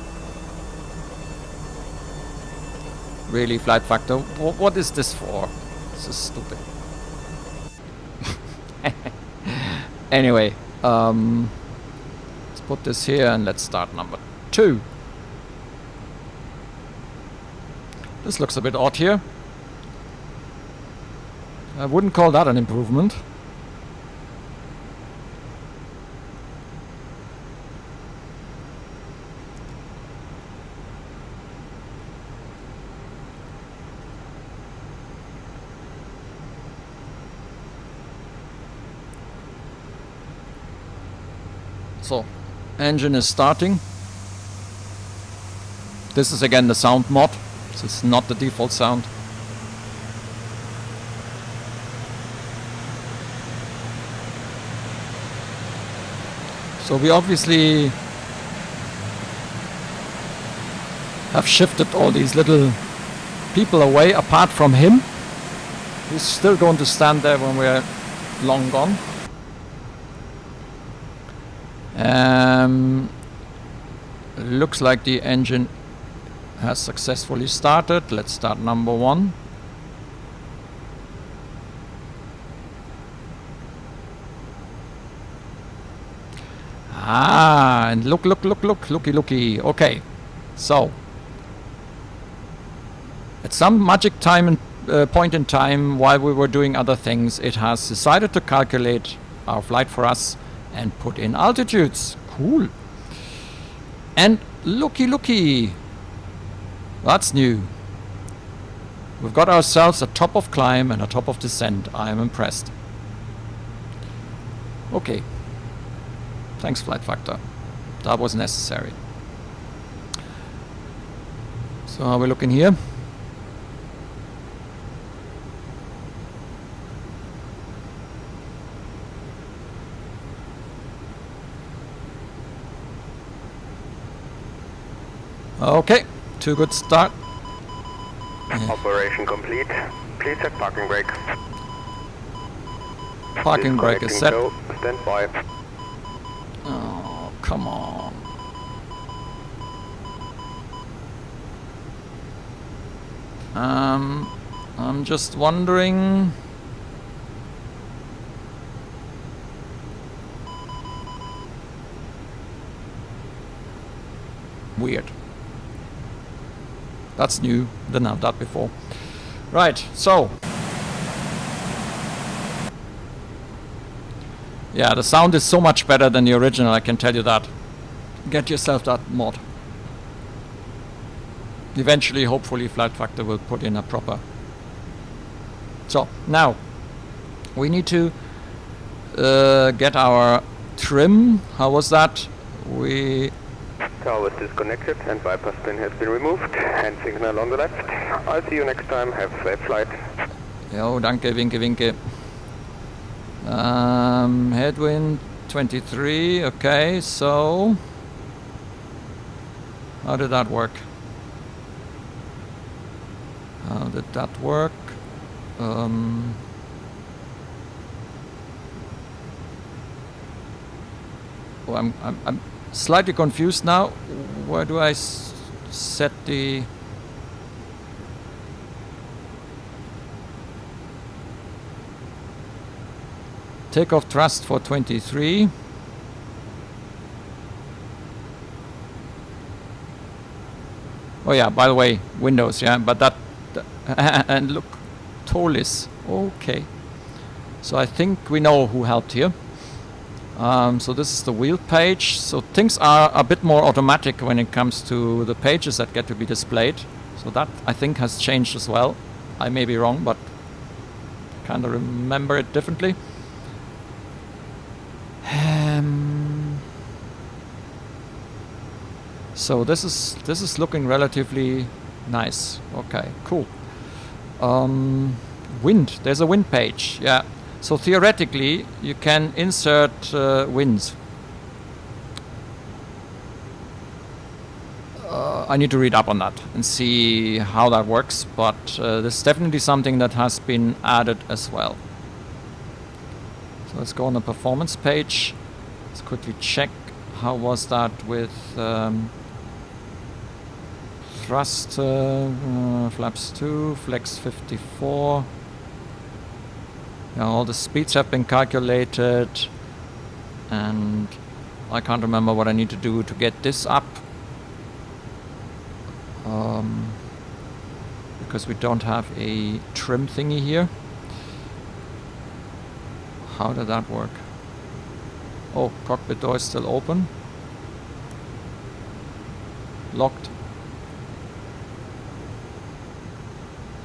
Speaker 1: Really, flight factor? What is this for? This is stupid. Anyway, let's put this here and let's start number 2. This looks a bit odd here. I wouldn't call that an improvement. So, engine is starting. This is again the sound mod. This is not the default sound. So we obviously have shifted all these little people away apart from him. He's still going to stand there when we're long gone. Looks like the engine has successfully started. Let's start number 1. And looky. Okay, so at some magic time and point in time, while we were doing other things, it has decided to calculate our flight for us and put in altitudes. Cool. And looky. That's new. We've got ourselves a top of climb and a top of descent. I am impressed. Okay. Thanks, Flight Factor. That was necessary. So how are we looking here? Okay, 2 good start.
Speaker 2: Operation complete. Please set parking brake.
Speaker 1: Parking brake is set.
Speaker 2: Stand by.
Speaker 1: Oh, come on. I'm just wondering. Weird. That's new. Didn't have that before. Right, so. Yeah, the sound is so much better than the original, I can tell you that. Get yourself that mod. eventually, hopefully, Flight Factor will put in a proper. So now we need to get our trim. How was that?
Speaker 2: Tower is disconnected and bypass pin has been removed. Hand signal on the left. I'll see you next time. Have a safe flight.
Speaker 1: Jo, danke, winke, winke. Headwind 23. Okay, so how did that work? Oh, I'm slightly confused now. Where do I set the... Takeoff thrust for 23. Oh yeah, by the way, Windows, yeah, but that... and look, Tolis. Okay. So I think we know who helped here. So this is the wheel page. So things are a bit more automatic when it comes to the pages that get to be displayed. So that I think has changed as well. I may be wrong, but kind of remember it differently. So this is looking relatively nice. Okay, cool. Wind. There's a wind page. Yeah. So theoretically, you can insert winds. I need to read up on that and see how that works, but this is definitely something that has been added as well. So let's go on the performance page. Let's quickly check how was that with thrust, flaps 2, flex 54. Yeah, all the speeds have been calculated, and I can't remember what I need to do to get this up, because we don't have a trim thingy here. How did that work? Oh, cockpit door is still open. Locked.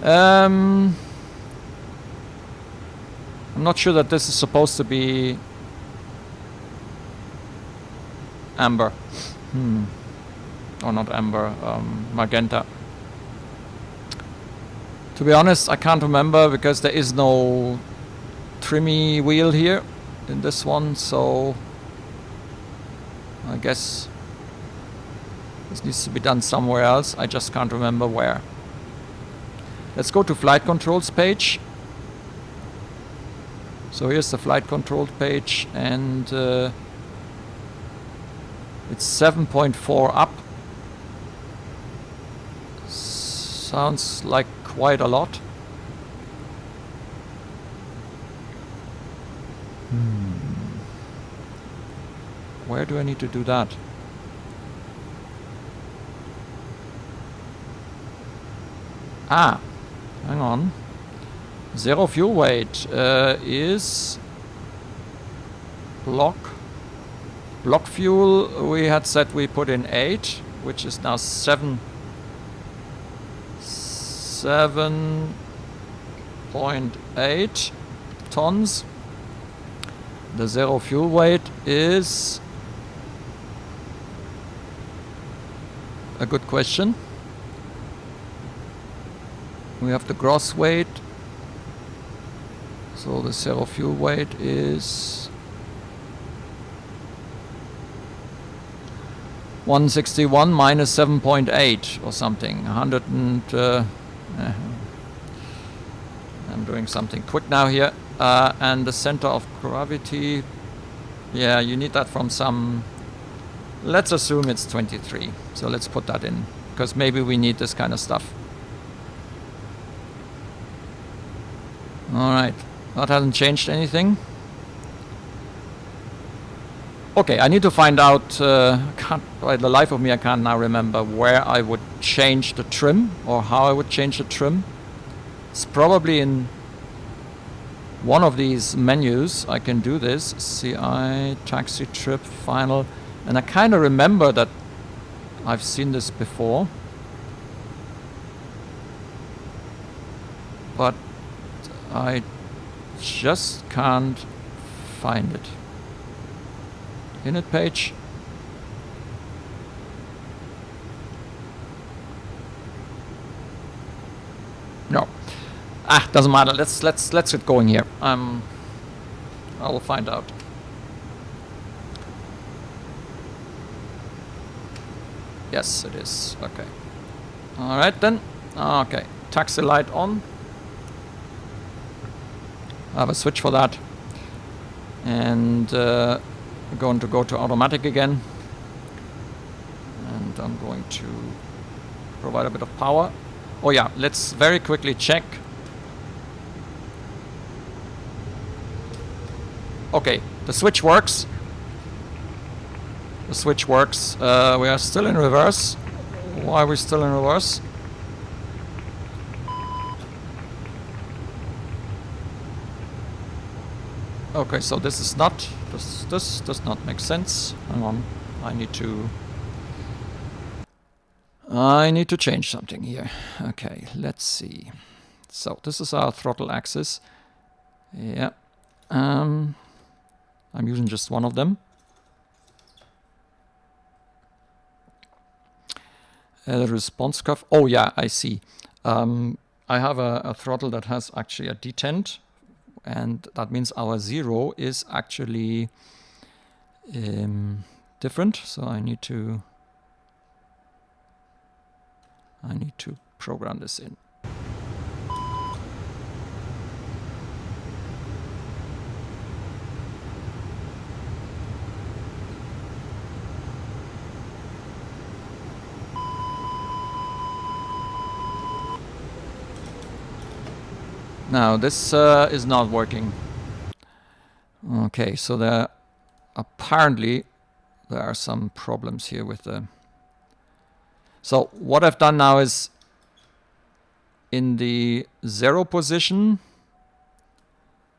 Speaker 1: I'm not sure that this is supposed to be amber. Or not amber, magenta. To be honest, I can't remember because there is no trimmy wheel here in this one, so I guess this needs to be done somewhere else. I just can't remember where. Let's go to flight controls page. So here's the flight control page, and it's 7.4 up. Sounds like quite a lot. Where do I need to do that? Ah, hang on. Zero fuel weight is block fuel. We had said we put in 8, which is now 7.8 tons. The zero fuel weight is a good question. We have the gross weight. So the zero fuel weight is 161 minus 7.8 or something. 100 and I'm doing something quick now here. And the center of gravity, yeah, you need that from some, let's assume it's 23. So let's put that in, because maybe we need this kind of stuff. Alright, that hasn't changed anything. Okay, I need to find out, by the life of me I can't now remember where I would change the trim, or how I would change the trim. It's probably in one of these menus. I can do this. CI, taxi trip, final. And I kind of remember that I've seen this before. I just can't find it. Init page. No. Ah, doesn't matter. Let's get going here. I will find out. Yes, it is. Okay. All right then. Okay. Taxi light on. I have a switch for that. And we're going to go to automatic again. And I'm going to provide a bit of power. Oh yeah, let's very quickly check. Okay, the switch works. The switch works. We are still in reverse. Why are we still in reverse? Okay, so this is not. This does not make sense. Hang on, I need to change something here. Okay, let's see. So this is our throttle axis. Yeah. I'm using just one of them. The response curve. Oh yeah, I see. I have a throttle that has actually a detent, and that means our 0 is actually different. So I need to program this in. Now this is not working. Okay, so apparently there are some problems here with the. So what I've done now is in the 0 position,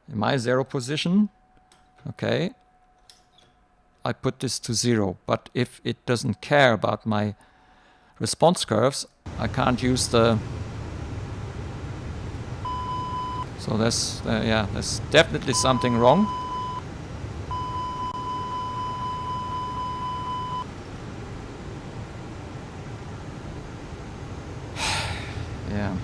Speaker 1: in my 0 position, okay, I put this to 0. But if it doesn't care about my response curves, I can't use the. So there's definitely something wrong. Yeah.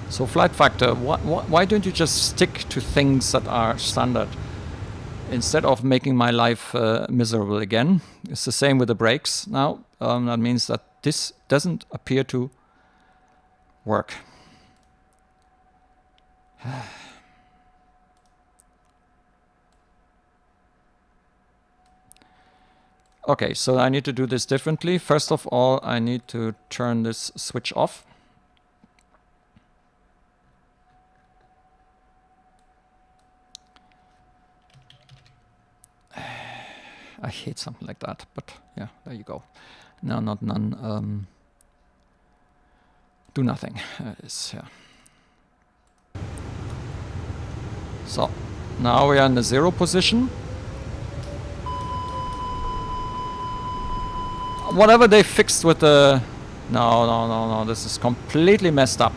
Speaker 1: So flight factor, why don't you just stick to things that are standard instead of making my life miserable again? It's the same with the brakes now. That means that this doesn't appear to work. Okay, so I need to do this differently. First of all, I need to turn this switch off. I hate something like that, but yeah, there you go. No, not none. Do nothing. It is, yeah. So now we are in the 0 position. Whatever they fixed with the. No. This is completely messed up.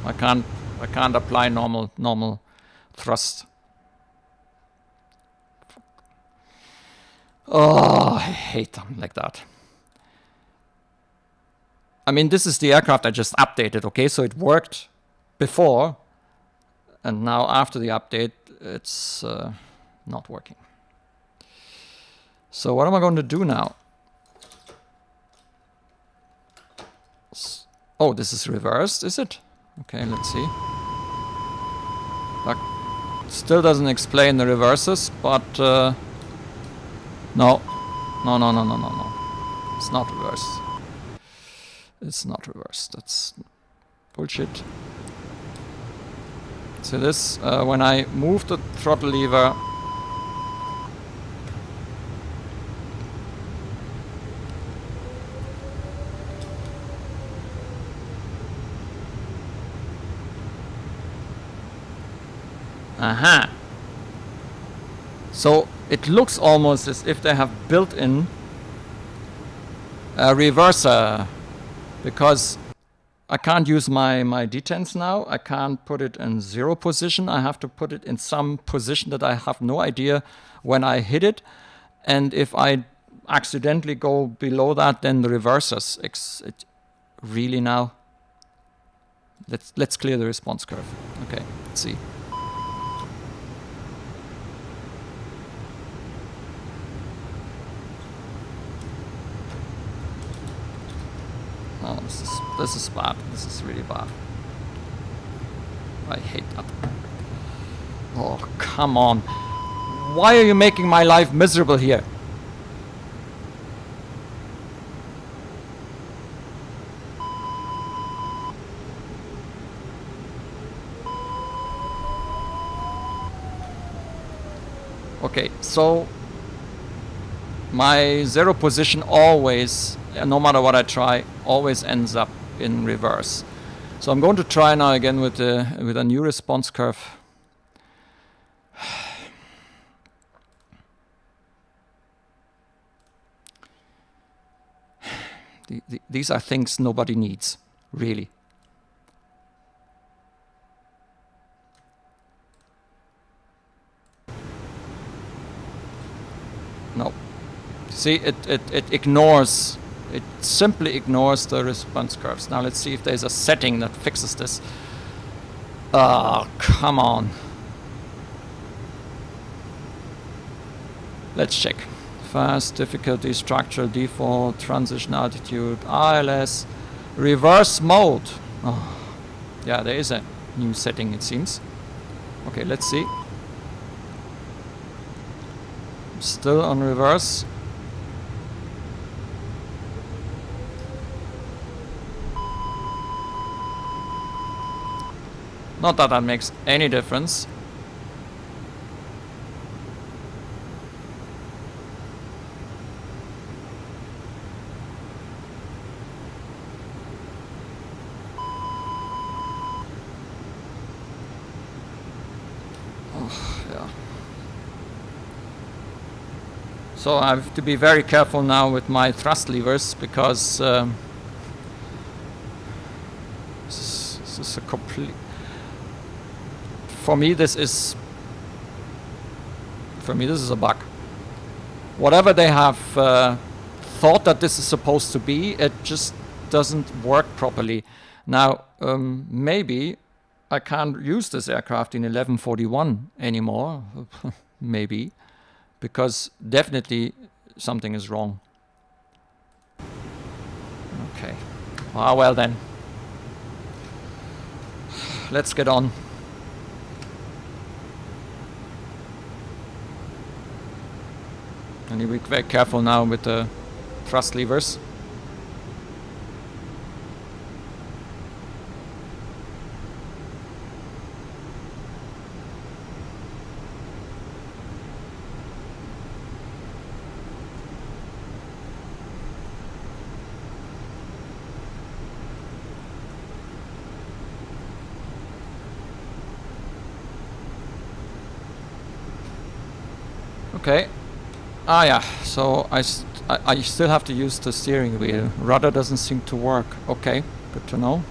Speaker 1: I can't apply normal thrust. Oh, I hate them like that. I mean, this is the aircraft I just updated, okay? So it worked before, and now after the update, it's not working. So what am I going to do now? Oh, this is reversed, is it? Okay, let's see. That still doesn't explain the reverses, but no. It's not reversed. It's not reversed. That's bullshit. So this, when I move the throttle lever, Aha. So it looks almost as if they have built in a reverser, because I can't use my detents now. I can't put it in 0 position. I have to put it in some position that I have no idea when I hit it. And if I accidentally go below that, then the reversers. It really now? Let's clear the response curve. Okay, let's see. Oh, this is bad. This is really bad. I hate that. Oh, come on. Why are you making my life miserable here? Okay, so my 0 position always, no matter what I try, always ends up in reverse. So I'm going to try now again with a new response curve. These are things nobody needs, really. No. See, it ignores, it simply ignores the response curves. Now let's see if there's a setting that fixes this. Oh, come on. Let's check. Fast, difficulty, structural default, transition altitude, ILS, reverse mode. Oh. Yeah, there is a new setting, it seems. Okay, let's see. Still on reverse. Not that that makes any difference. Oh, yeah. So I have to be very careful now with my thrust levers, because this is a complete... For me this is a bug. Whatever they have thought that this is supposed to be, it just doesn't work properly. Now maybe I can't use this aircraft in 1141 anymore. Maybe. Because definitely something is wrong. Okay. Ah, well then. Let's get on. And you be very careful now with the thrust levers. Okay. Ah, yeah. So I still have to use the steering wheel. Rudder doesn't seem to work. Okay, good to know.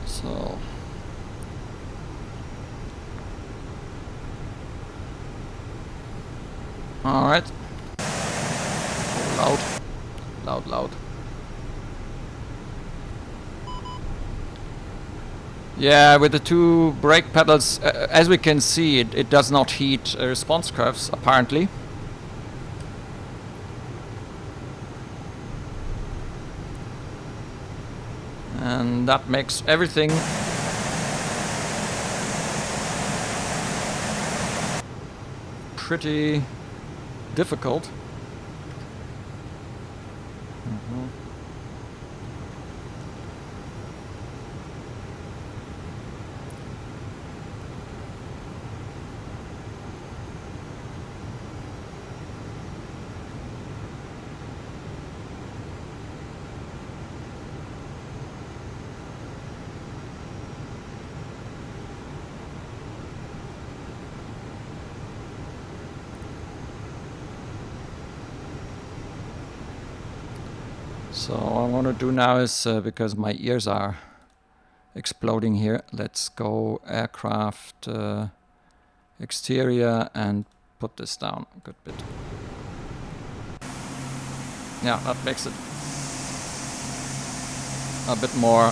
Speaker 1: So all right. Loud. Loud, loud. Yeah, with the 2 brake pedals, as we can see, it does not heat response curves, apparently. And that makes everything pretty difficult. So what I want to do now is, because my ears are exploding here, let's go aircraft exterior and put this down a good bit. Yeah, that makes it a bit more,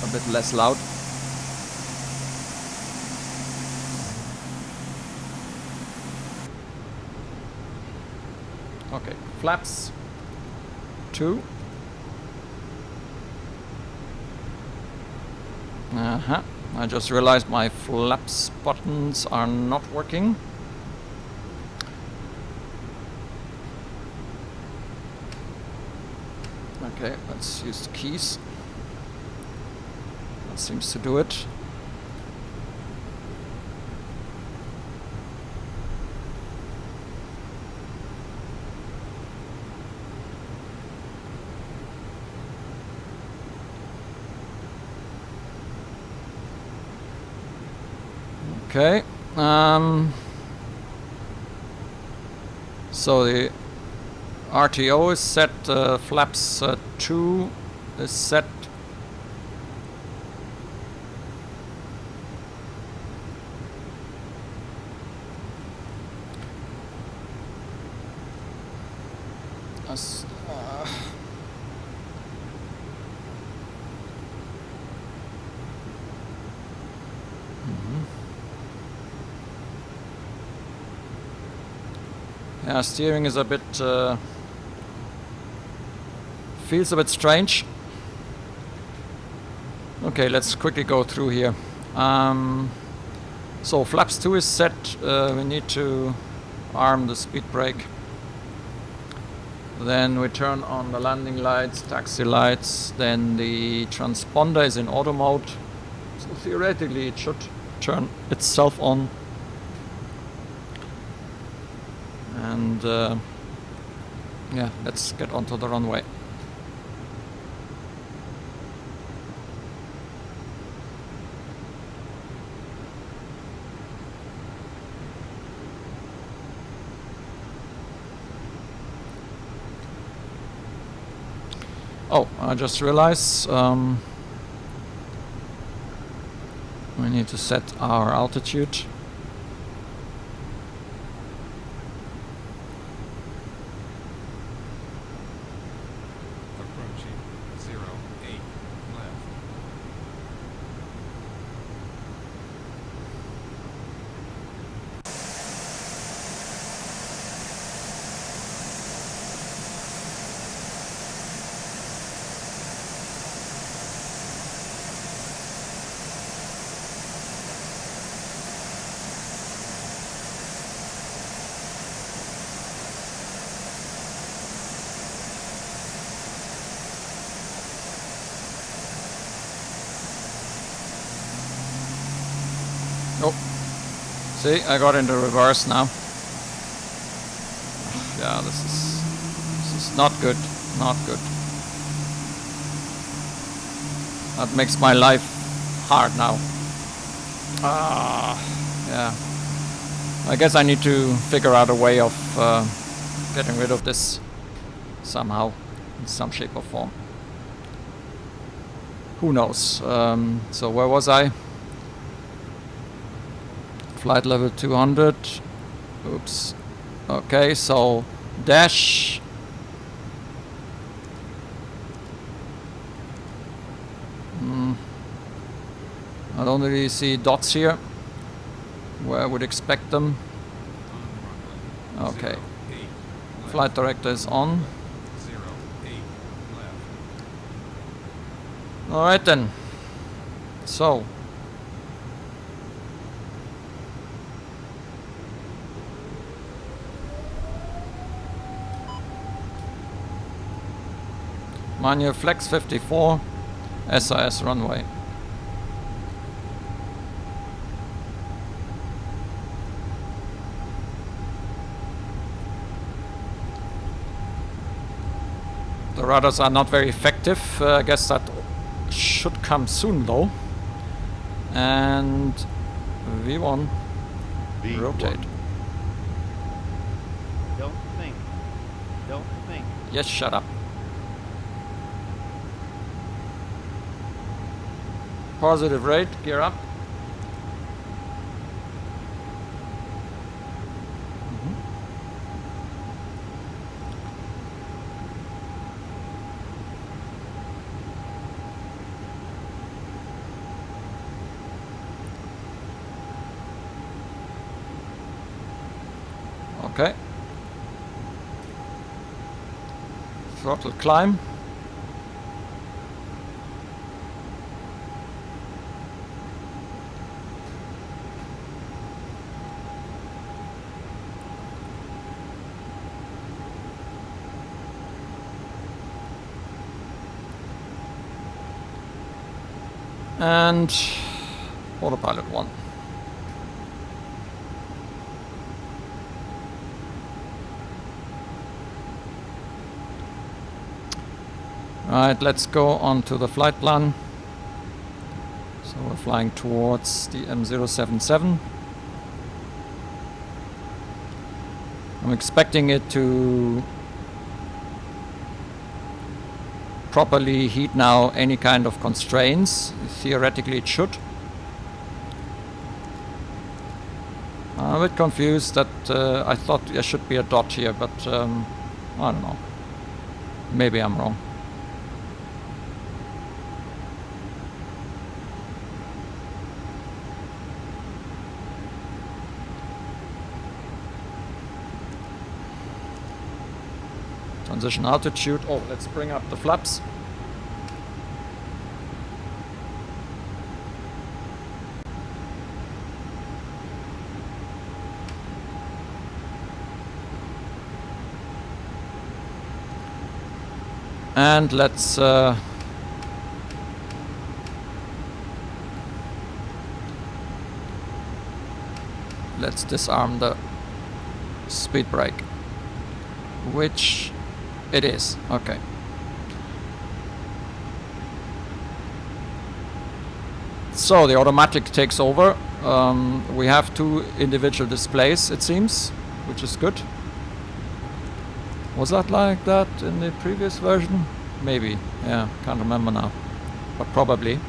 Speaker 1: a bit less loud. Okay, flaps 2. I just realized my flaps buttons are not working. Okay, let's use the keys. That seems to do it. Okay, so the RTO is set, flaps 2 is set. Yeah, steering is a bit, feels a bit strange. Okay, let's quickly go through here. So flaps 2 is set, we need to arm the speed brake. Then we turn on the landing lights, taxi lights, then the transponder is in auto mode. So theoretically it should turn itself on. And yeah, let's get onto the runway. Oh, I just realized we need to set our altitude. Oh, see, I got into reverse now. Yeah, this is not good, not good. That makes my life hard now. Yeah. I guess I need to figure out a way of getting rid of this somehow, in some shape or form. Who knows? So where was I? Flight level 200. Oops. Okay, so dash. I don't really see dots here where I would expect them. Okay. Flight director is on. Alright then. So. Manual flex 54, SAS runway. The rudders are not very effective. I guess that should come soon though. And V1, rotate.
Speaker 3: Don't think.
Speaker 1: Yes, shut up. Positive rate, gear up. Okay. Throttle climb. And autopilot 1. Right, let's go on to the flight plan. So we're flying towards the M077. I'm expecting it to properly heat now any kind of constraints. Theoretically it should. I'm a bit confused that I thought there should be a dot here, but I don't know. Maybe I'm wrong. Transition altitude. Oh, let's bring up the flaps. And let's disarm the speed brake, which it is. Okay. So the automatic takes over. We have 2 individual displays, it seems, which is good. Was that like that in the previous version? Maybe. Yeah, can't remember now. But probably.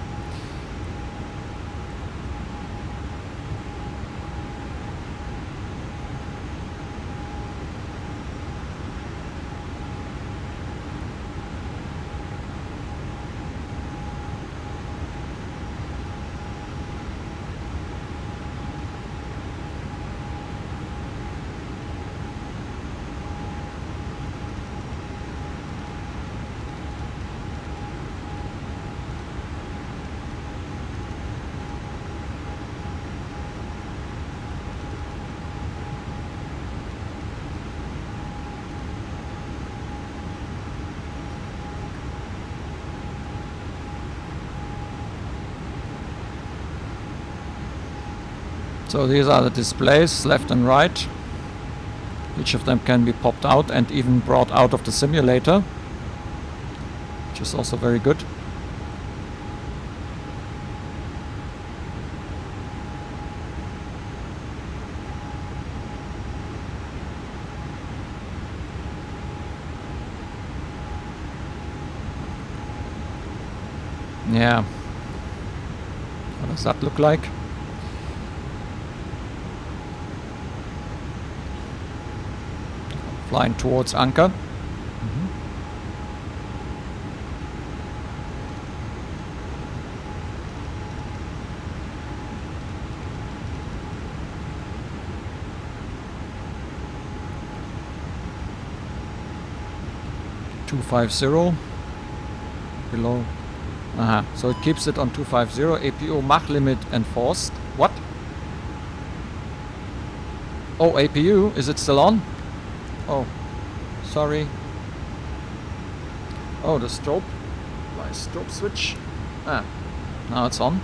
Speaker 1: So these are the displays, left and right. Each of them can be popped out and even brought out of the simulator, which is also very good. Yeah. What does that look like? Flying towards anchor. Mm-hmm. .250 below. So it keeps it on 250. APU Mach limit enforced. What? Oh, APU, is it still on? Oh, sorry. Oh, the strobe. My strobe switch. Now it's on.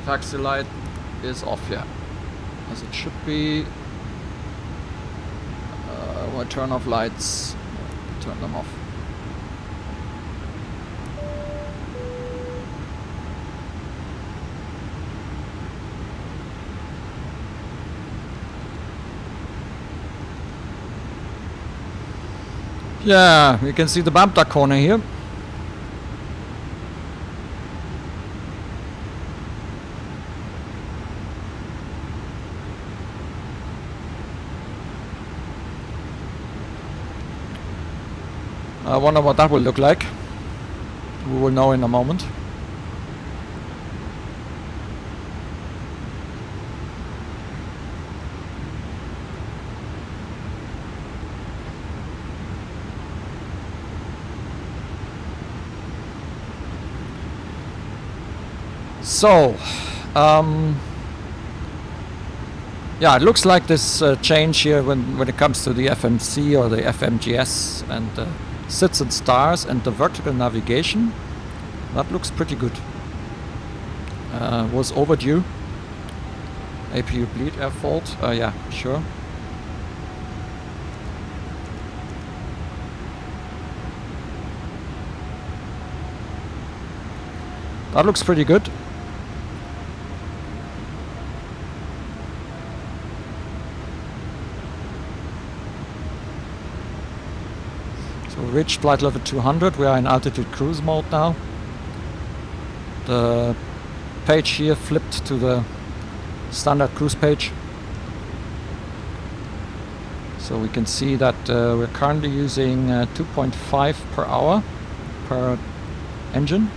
Speaker 1: Taxi light is off, yeah. As it should be. We'll turn off lights. Turn them off. Yeah, you can see the bump duck corner here. I wonder what that will look like. We will know in a moment. So, yeah, it looks like this change here when it comes to the FMC or the FMGS and sits and stars and the vertical navigation, that looks pretty good. Was overdue. APU bleed air fault. Yeah, sure. That looks pretty good. So we reached flight level 200. We are in altitude cruise mode now. The page here flipped to the standard cruise page. So we can see that we're currently using 2.5 per hour per engine.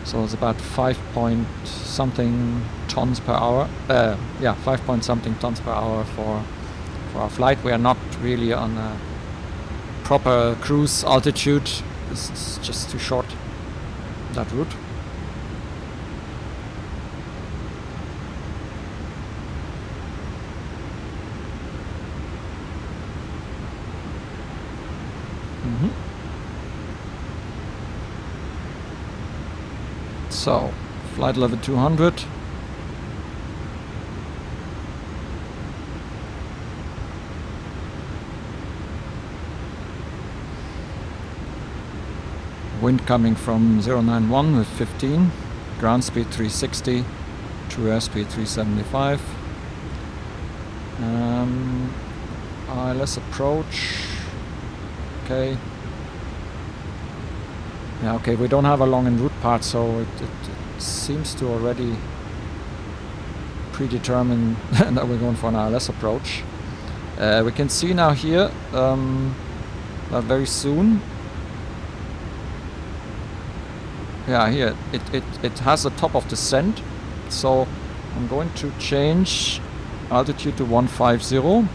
Speaker 1: So it's about 5 point something tons per hour. Yeah, 5 point something tons per hour for our flight. We are not really on a proper cruise altitude. This is just too short, that route. So, flight level 200. Wind coming from 091 with 15. Ground speed 360. True airspeed 375. ILS approach. Okay. Yeah, okay, we don't have a long en route part, so it seems to already predetermine that we're going for an ILS approach. We can see now here that very soon, yeah, here it has a top of descent, so I'm going to change altitude to 150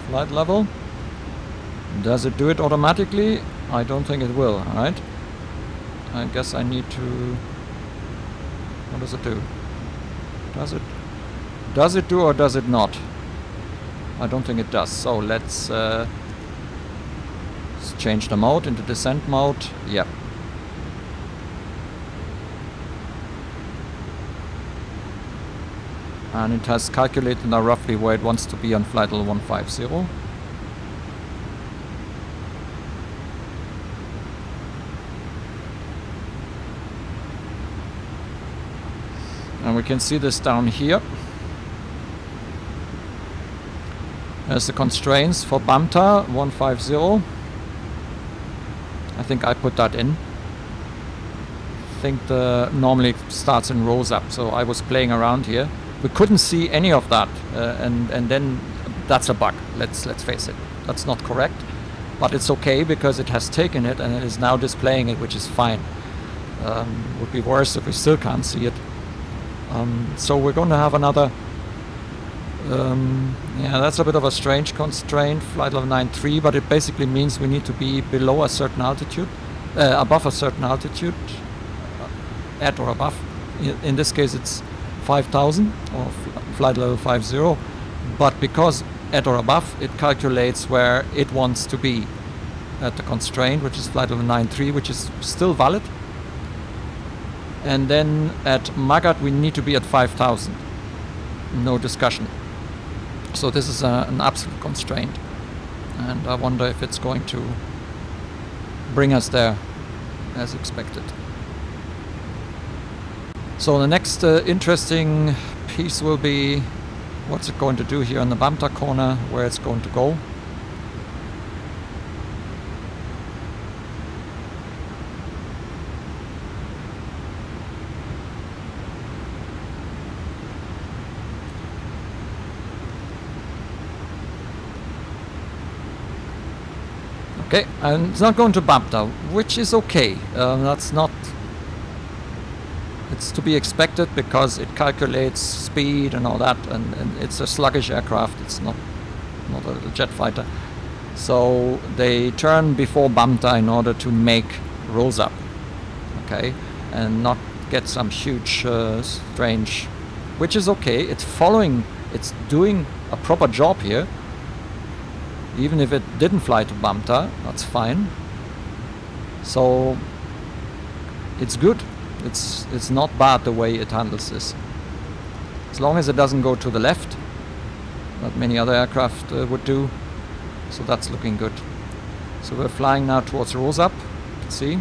Speaker 1: flight level. Does it do it automatically? I don't think it will, alright? I guess I need to... What does it do? Does it do or does it not? I don't think it does. So let's change the mode into descent mode. Yep. And it has calculated now roughly where it wants to be on flight level 150. And we can see this down here. There's the constraints for BAMTA 150. I think I put that in. I think the normally it starts and rolls up, so I was playing around here. We couldn't see any of that, and then that's a bug. Let's face it. That's not correct, but it's okay because it has taken it and it is now displaying it, which is fine. Would be worse if we still can't see it. So we're going to have another. Yeah, that's a bit of a strange constraint, flight level 93, but it basically means we need to be below a certain altitude, above a certain altitude, at or above. In this case, it's 5,000 or flight level 50, but because at or above, it calculates where it wants to be at the constraint, which is flight level 93, which is still valid. And then at Magat, we need to be at 5,000. No discussion. So this is an absolute constraint. And I wonder if it's going to bring us there as expected. So the next interesting piece will be what's it going to do here on the Bamta corner, where it's going to go. Okay, and it's not going to Bamta, which is okay. That's not... It's to be expected because it calculates speed and all that, and it's a sluggish aircraft. It's not a jet fighter. So they turn before Bamta in order to make rolls up, okay, and not get some huge strange, which is okay. It's following, it's doing a proper job here. Even if it didn't fly to Bamta, that's fine. So it's good. It's not bad the way it handles this. As long as it doesn't go to the left, that many other aircraft would do. So that's looking good. So we're flying now towards Rose Up. Let's see.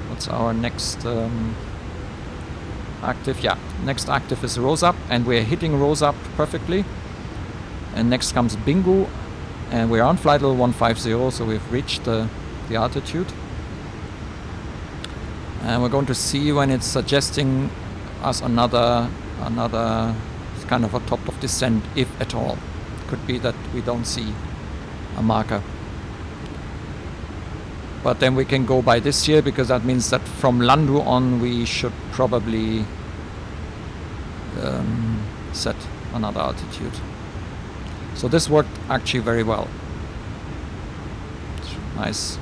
Speaker 1: What's our next active? Yeah, next active is Rose Up, and we're hitting Rose Up perfectly. And next comes Bingo. And we're on flight level 150, so we've reached the altitude. And we're going to see when it's suggesting us another kind of a top of descent, if at all. Could be that we don't see a marker. But then we can go by this here, because that means that from Landu on we should probably set another altitude. So this worked actually very well. Nice.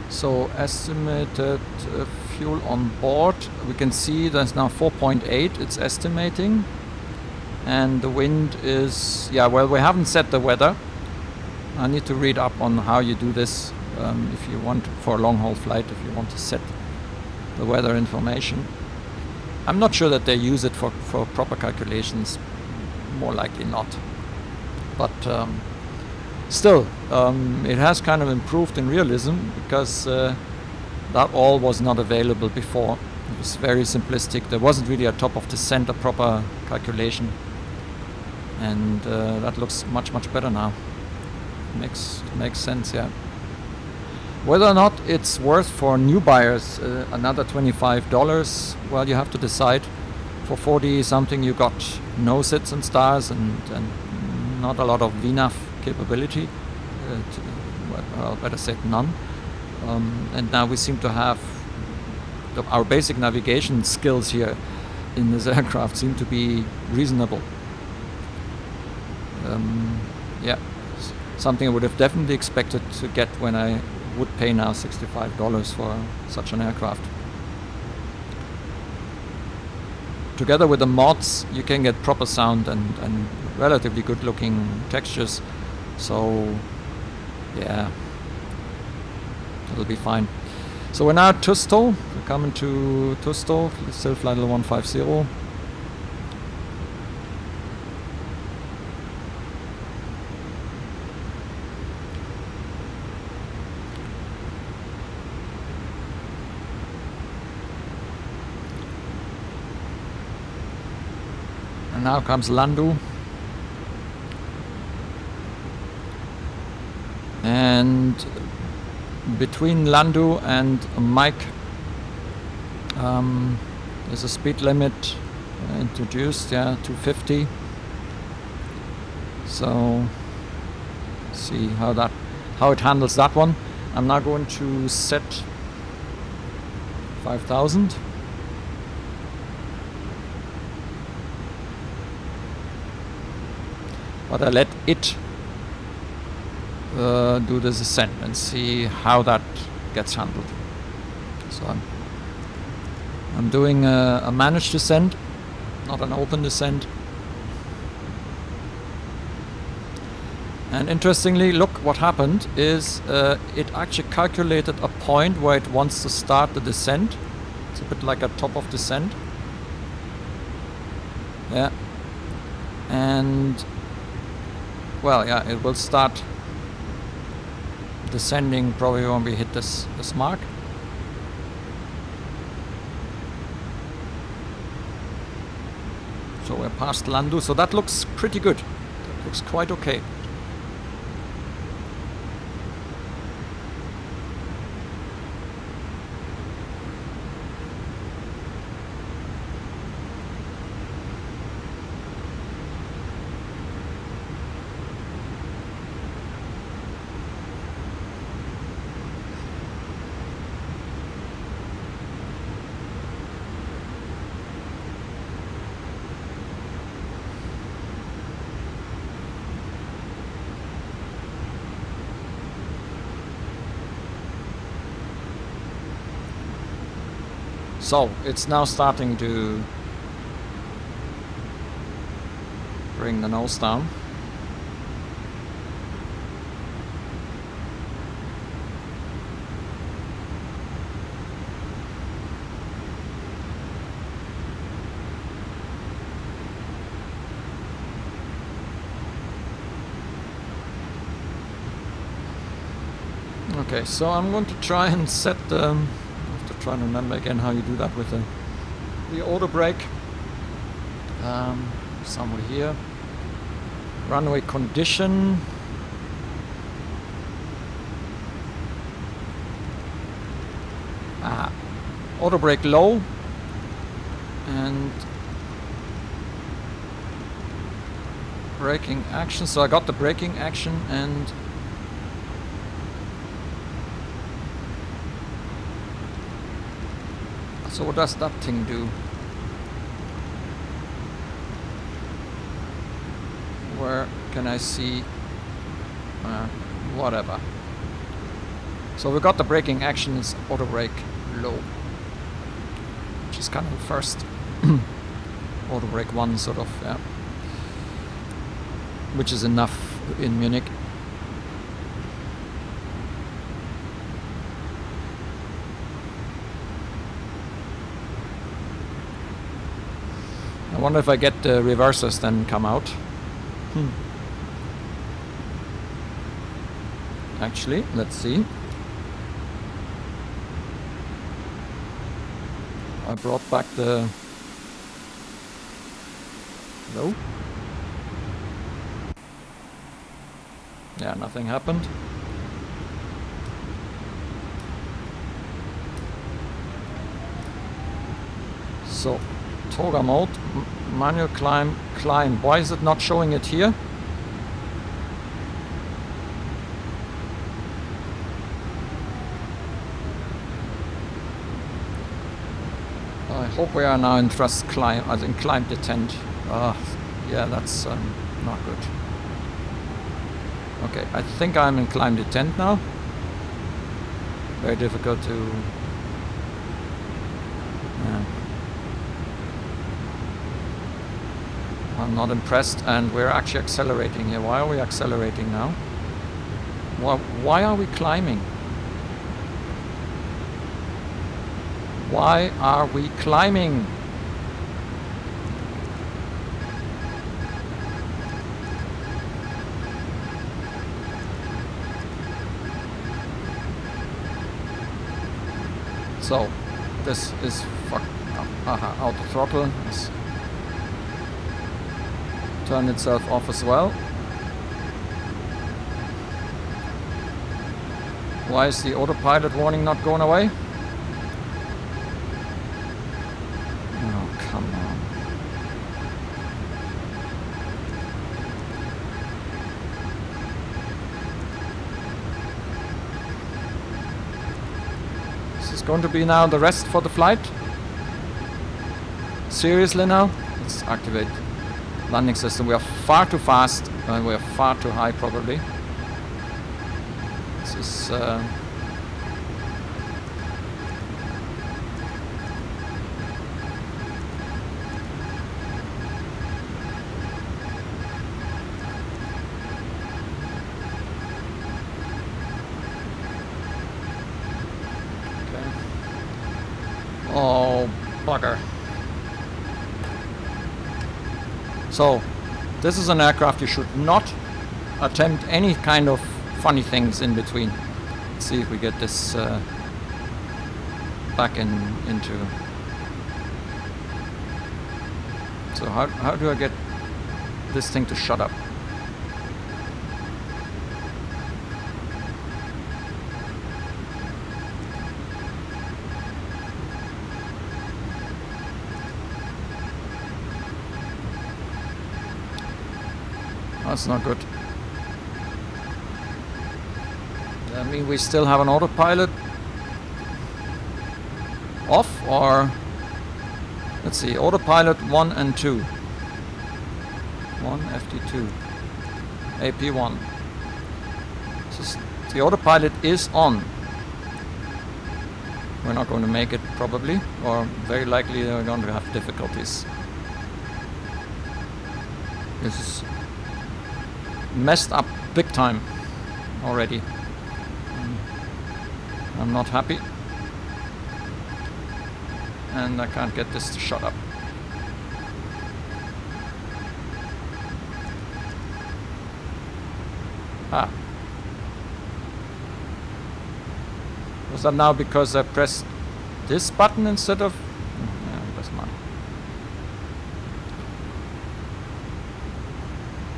Speaker 1: So estimated fuel on board, we can see there's now 4.8, it's estimating. And the wind is, yeah, well, we haven't set the weather. I need to read up on how you do this if you want, for a long haul flight, if you want to set the weather information. I'm not sure that they use it for proper calculations, more likely not. But still, it has kind of improved in realism, because that all was not available before. It was very simplistic. There wasn't really a top of descent, a proper calculation, and that looks much better now. Makes sense, yeah. Whether or not it's worth for new buyers another $25, well, you have to decide. For 40 something, you got no sits and stars and not a lot of VNAV capability, well, better said none. And now we seem to have our basic navigation skills here in this aircraft seem to be reasonable. Yeah, something I would have definitely expected to get when I would pay now $65 for such an aircraft. Together with the mods, you can get proper sound and relatively good looking textures. So yeah, it'll be fine. So we're now at Tusto. We're coming to Tusto. Still flight level 150. And now comes Landu. And between Landu and Mike, there's a speed limit introduced, yeah, 250. So see how it handles that one. I'm now going to set 5,000. But I let it do the descent and see how that gets handled. So I'm doing a managed descent, not an open descent. And interestingly, look, what happened is it actually calculated a point where it wants to start the descent. It's a bit like a top of descent. Yeah. And well, yeah, it will start descending probably when we hit this mark. So we're past Landu, so that looks pretty good. That looks quite okay. So it's now starting to bring the nose down. Okay, so I'm going to try and set the trying to remember again how you do that with the auto brake. Somewhere here. Runway condition. Auto brake low. And braking action. So I got the braking action and so what does that thing do? Where can I see? Whatever. So we got the braking action is auto brake low, which is kind of the first auto brake one sort of, yeah. Which is enough in Munich. I wonder if I get the reversers then come out. Actually, let's see. I brought back the... No? Yeah, nothing happened. So, Toga mode, manual climb. Why is it not showing it here? I hope we are now in thrust climb, as in climb detent. Yeah, that's not good. Okay, I think I'm in climb detent now. Very difficult to... Yeah. I'm not impressed, and we're actually accelerating here. Why are we accelerating now? Why are we climbing? Why are we climbing? So, this is fucked up. Auto throttle. Turn itself off as well. Why is the autopilot warning not going away? Oh, come on. This is going to be now the rest for the flight? Seriously now? Let's activate landing system. We are far too fast and we are far too high probably. This is oh, bugger. So, this is an aircraft you should not attempt any kind of funny things in between. Let's see if we get this back into... So how do I get this thing to shut up? That's not good. I mean, we still have an autopilot off, or let's see, autopilot 1 and 2. 1 FD2 AP1. So the autopilot is on. We're not going to make it probably, or very likely we're going to have difficulties. This is messed up big time already. I'm not happy, and I can't get this to shut up. Ah. Was that now because I pressed this button instead of... Yeah, that's mine.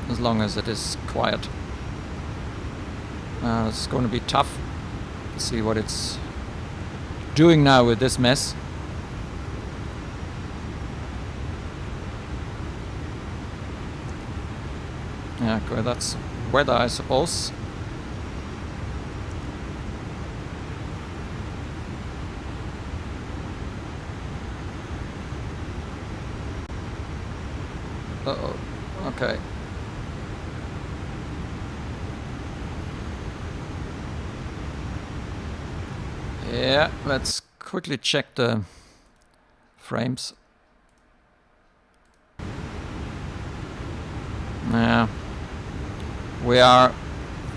Speaker 1: As long as it is quiet. It's going to be tough. Let's see what it's doing now with this mess. Yeah, okay, that's weather, I suppose. Uh-oh, okay. Yeah, let's quickly check the frames. Yeah. We are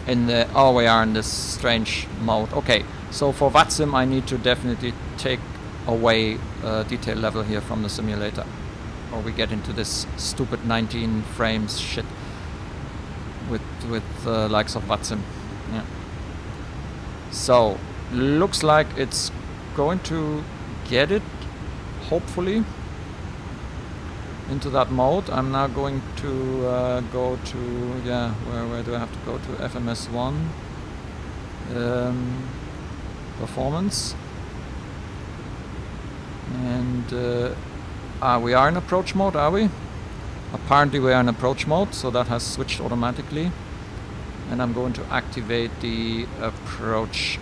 Speaker 1: in the... Oh, we are in this strange mode. Okay, so for VATSIM I need to definitely take away detail level here from the simulator, or we get into this stupid 19 frames shit with likes of VATSIM. Yeah. So, looks like it's going to get it, hopefully, into that mode. I'm now going to go to, yeah, where do I have to go to? FMS1 performance, and we are in approach mode, are we? Apparently we are in approach mode, so that has switched automatically, and I'm going to activate the approach,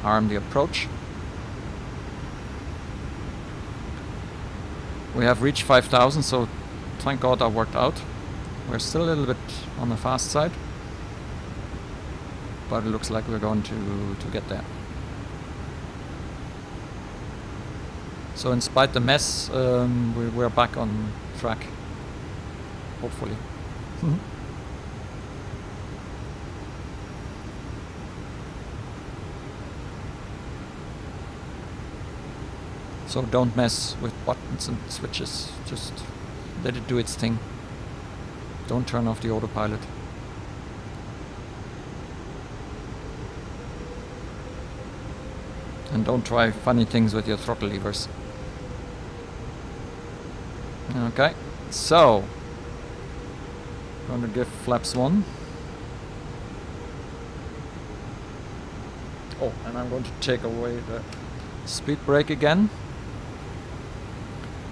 Speaker 1: arm the approach. We have reached 5,000, so thank God that worked out. We're still a little bit on the fast side, but it looks like we're going to get there. So in spite of the mess, we're back on track, hopefully. So don't mess with buttons and switches, just let it do its thing. Don't turn off the autopilot. And don't try funny things with your throttle levers. Okay, so going to give flaps 1. Oh, and I'm going to take away the speed brake again.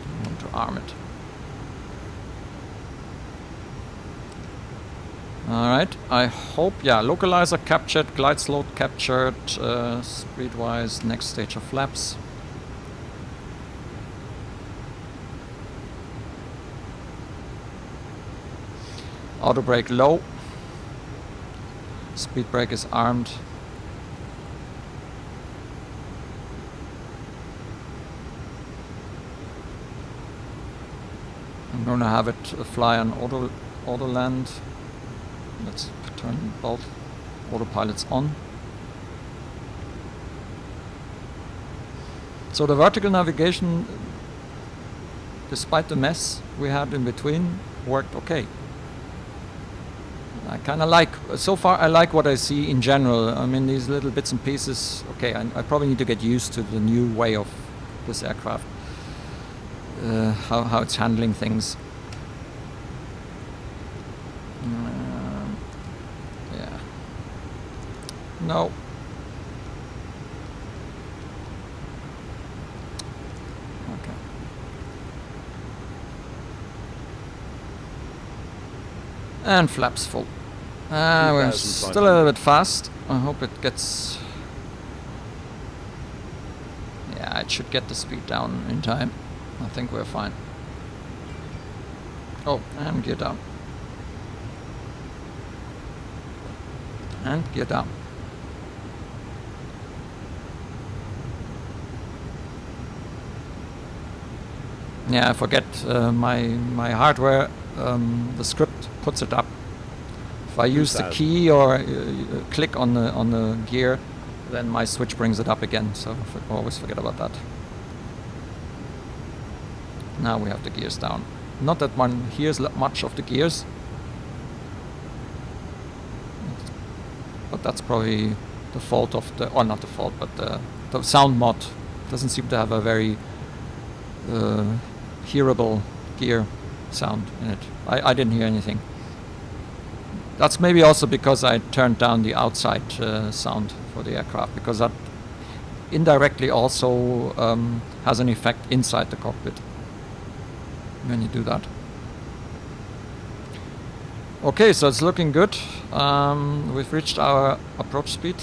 Speaker 1: I want to arm it. Alright, I hope, yeah, localizer captured, glide slope captured, speed-wise, next stage of flaps. Auto brake low. Speed brake is armed. gonna have it fly on auto land. Let's turn both autopilots on. So the vertical navigation, despite the mess we had in between, worked okay. I kind of like, so far I like what I see in general. I mean, these little bits and pieces, okay, I probably need to get used to the new way of this aircraft. How it's handling things. Yeah. No. Okay. And flaps full. We're still a little bit fast. I hope it gets... Yeah, it should get the speed down in time. I think we're fine. Oh, and gear down. And gear down. Yeah, I forget my hardware. The script puts it up. If I use the key or click on the gear, then my switch brings it up again. So I always forget about that. Now we have the gears down. Not that one hears much of the gears, but that's probably the fault of the, or not the fault, but the sound mod doesn't seem to have a very hearable gear sound in it. I didn't hear anything. That's maybe also because I turned down the outside sound for the aircraft, because that indirectly also has an effect inside the cockpit when you do that. Okay, so it's looking good. We've reached our approach speed.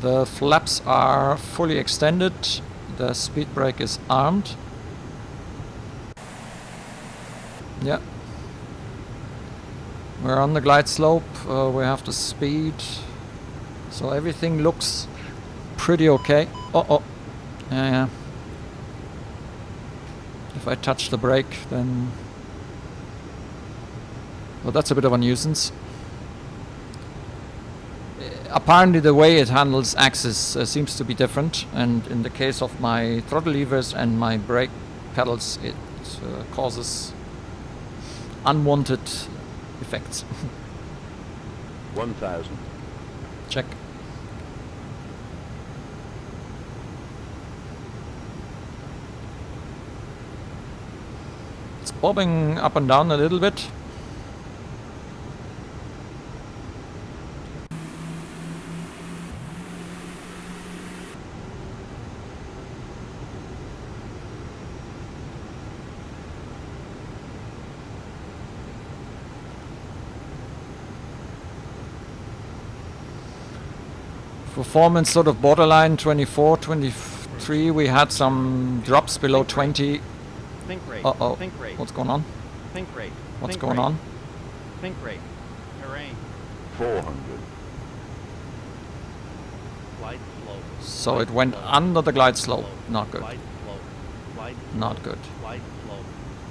Speaker 1: The flaps are fully extended. The speed brake is armed. Yeah. We're on the glide slope. We have the speed. So everything looks pretty okay. Oh. Yeah. If I touch the brake, then... Well, that's a bit of a nuisance. Apparently the way it handles axis seems to be different, and in the case of my throttle levers and my brake pedals, it causes unwanted effects.
Speaker 3: 1000.
Speaker 1: Check. It's bobbing up and down a little bit. Performance sort of borderline 24, 23. We had some drops below 20.
Speaker 4: Think rate.
Speaker 1: Uh-oh.
Speaker 4: Think rate.
Speaker 1: What's going on?
Speaker 4: Think rate.
Speaker 1: What's
Speaker 4: Think
Speaker 1: going
Speaker 4: rate.
Speaker 1: on?
Speaker 4: Think rate. Terrain.
Speaker 3: 400.
Speaker 4: Glide slope.
Speaker 1: So it went under the glide slope. Not good.
Speaker 4: Glide slope. Glide
Speaker 1: Not
Speaker 4: slope.
Speaker 1: good.
Speaker 4: Glide slope.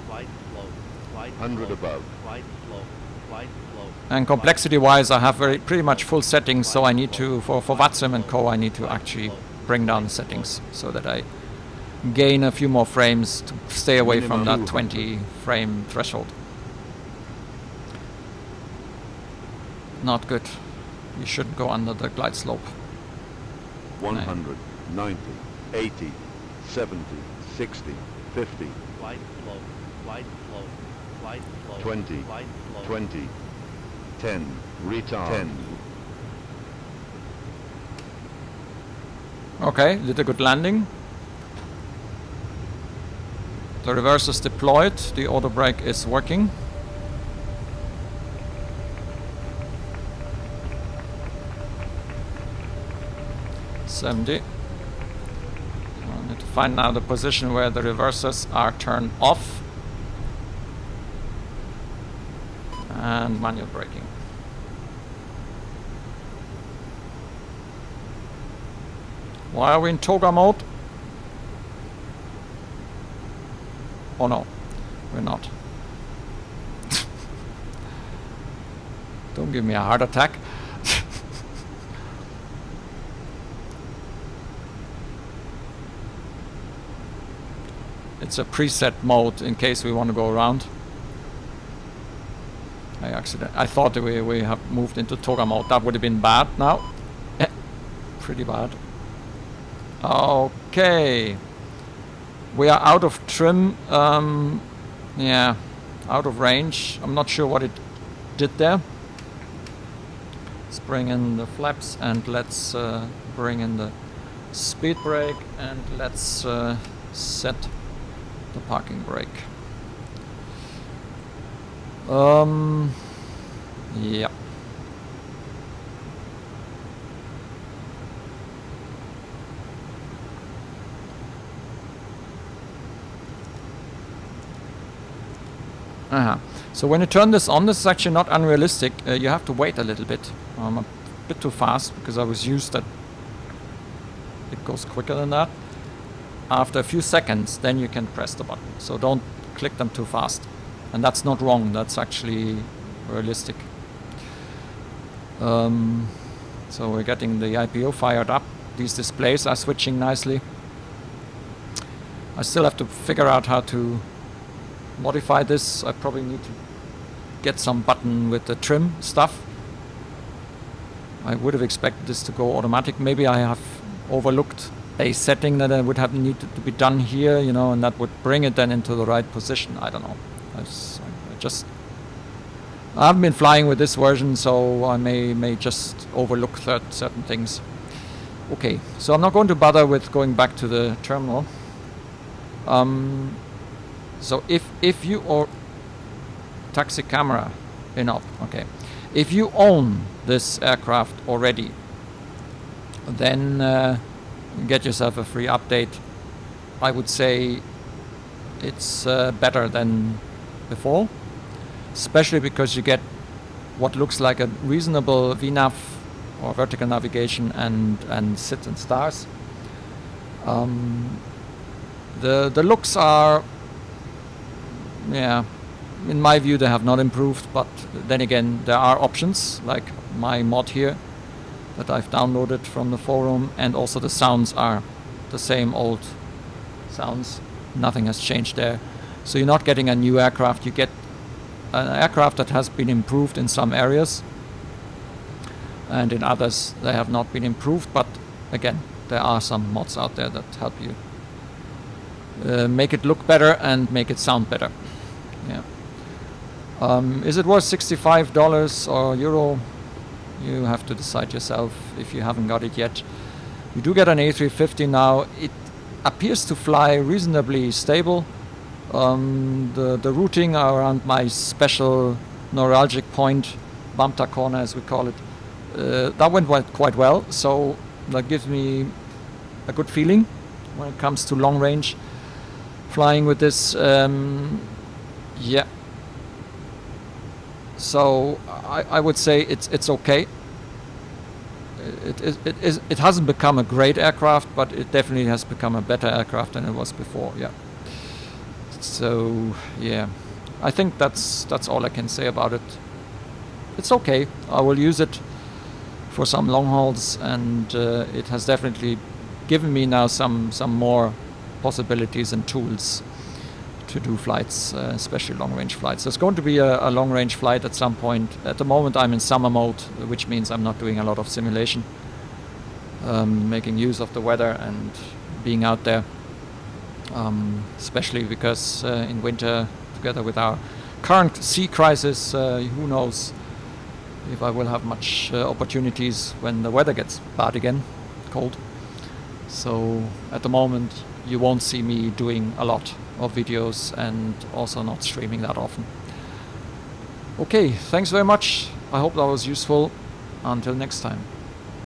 Speaker 4: Glide slope. Glide
Speaker 3: 100
Speaker 4: slope.
Speaker 3: above.
Speaker 4: Glide slope. Glide slope.
Speaker 1: And complexity-wise, I have pretty much full settings, so I need to, for VATSIM and co, I need to actually bring down the settings so that I gain a few more frames to stay away from that 20 frame threshold. Not good. You shouldn't go under the glide slope.
Speaker 3: 100, 90, 80, 70, 60, 50,
Speaker 4: Glide slope. Glide slope. Glide slope.
Speaker 3: 20,
Speaker 4: Glide slope.
Speaker 3: 20, 10, retard, 10,
Speaker 1: Okay, did a good landing. The reverse is deployed, the auto brake is working. .70. I need to find now the position where the reversers are turned off. And manual braking. Why are we in toga mode? Oh no, we're not. Don't give me a heart attack. It's a preset mode in case we want to go around. I thought that we have moved into toga mode. That would have been bad now. Pretty bad. Okay. We are out of trim. Yeah, out of range. I'm not sure what it did there. Let's bring in the flaps and let's bring in the speed brake and let's set the parking brake. Yeah. So when you turn this on, this is actually not unrealistic. You have to wait a little bit. A bit too fast because I was used that it goes quicker than that. After a few seconds, then you can press the button. So don't click them too fast. And that's not wrong. That's actually realistic. So we're getting the IPO fired up. These displays are switching nicely. I still have to figure out how to modify this. I probably need to get some button with the trim stuff. I would have expected this to go automatic. Maybe I have overlooked a setting that I would have needed to be done here, you know, and that would bring it then into the right position. I don't know. I haven't been flying with this version, so I may just overlook certain things. Okay, so I'm not going to bother with going back to the terminal. So if you or taxi camera, okay, if you own this aircraft already, then get yourself a free update. I would say it's better than before, especially because you get what looks like a reasonable VNAV or vertical navigation and sit and stars. The looks are, yeah, in my view they have not improved, but then again there are options like my mod here that I've downloaded from the forum, and also the sounds are the same old sounds. Nothing has changed there. So you're not getting a new aircraft, you get an aircraft that has been improved in some areas, and in others they have not been improved, but again there are some mods out there that help you make it look better and make it sound better. Yeah. Is it worth $65 or euro? You have to decide yourself if you haven't got it yet. You do get an A350 now. It appears to fly reasonably stable. The routing around my special neuralgic point, Bamta corner as we call it, that went quite well. So that gives me a good feeling when it comes to long range flying with this. Yeah. So I would say it's okay. It hasn't become a great aircraft, but it definitely has become a better aircraft than it was before. Yeah. So yeah, I think that's all I can say about it. It's okay. I will use it for some long hauls, and it has definitely given me now some more possibilities and tools to do flights, especially long-range flights. There's going to be a long-range flight at some point. At the moment I'm in summer mode, which means I'm not doing a lot of simulation, making use of the weather and being out there, especially because in winter, together with our current sea crisis, who knows if I will have much opportunities when the weather gets bad again, cold. So at the moment you won't see me doing a lot of videos and also not streaming that often. Okay, thanks very much. I hope that was useful. Until next time.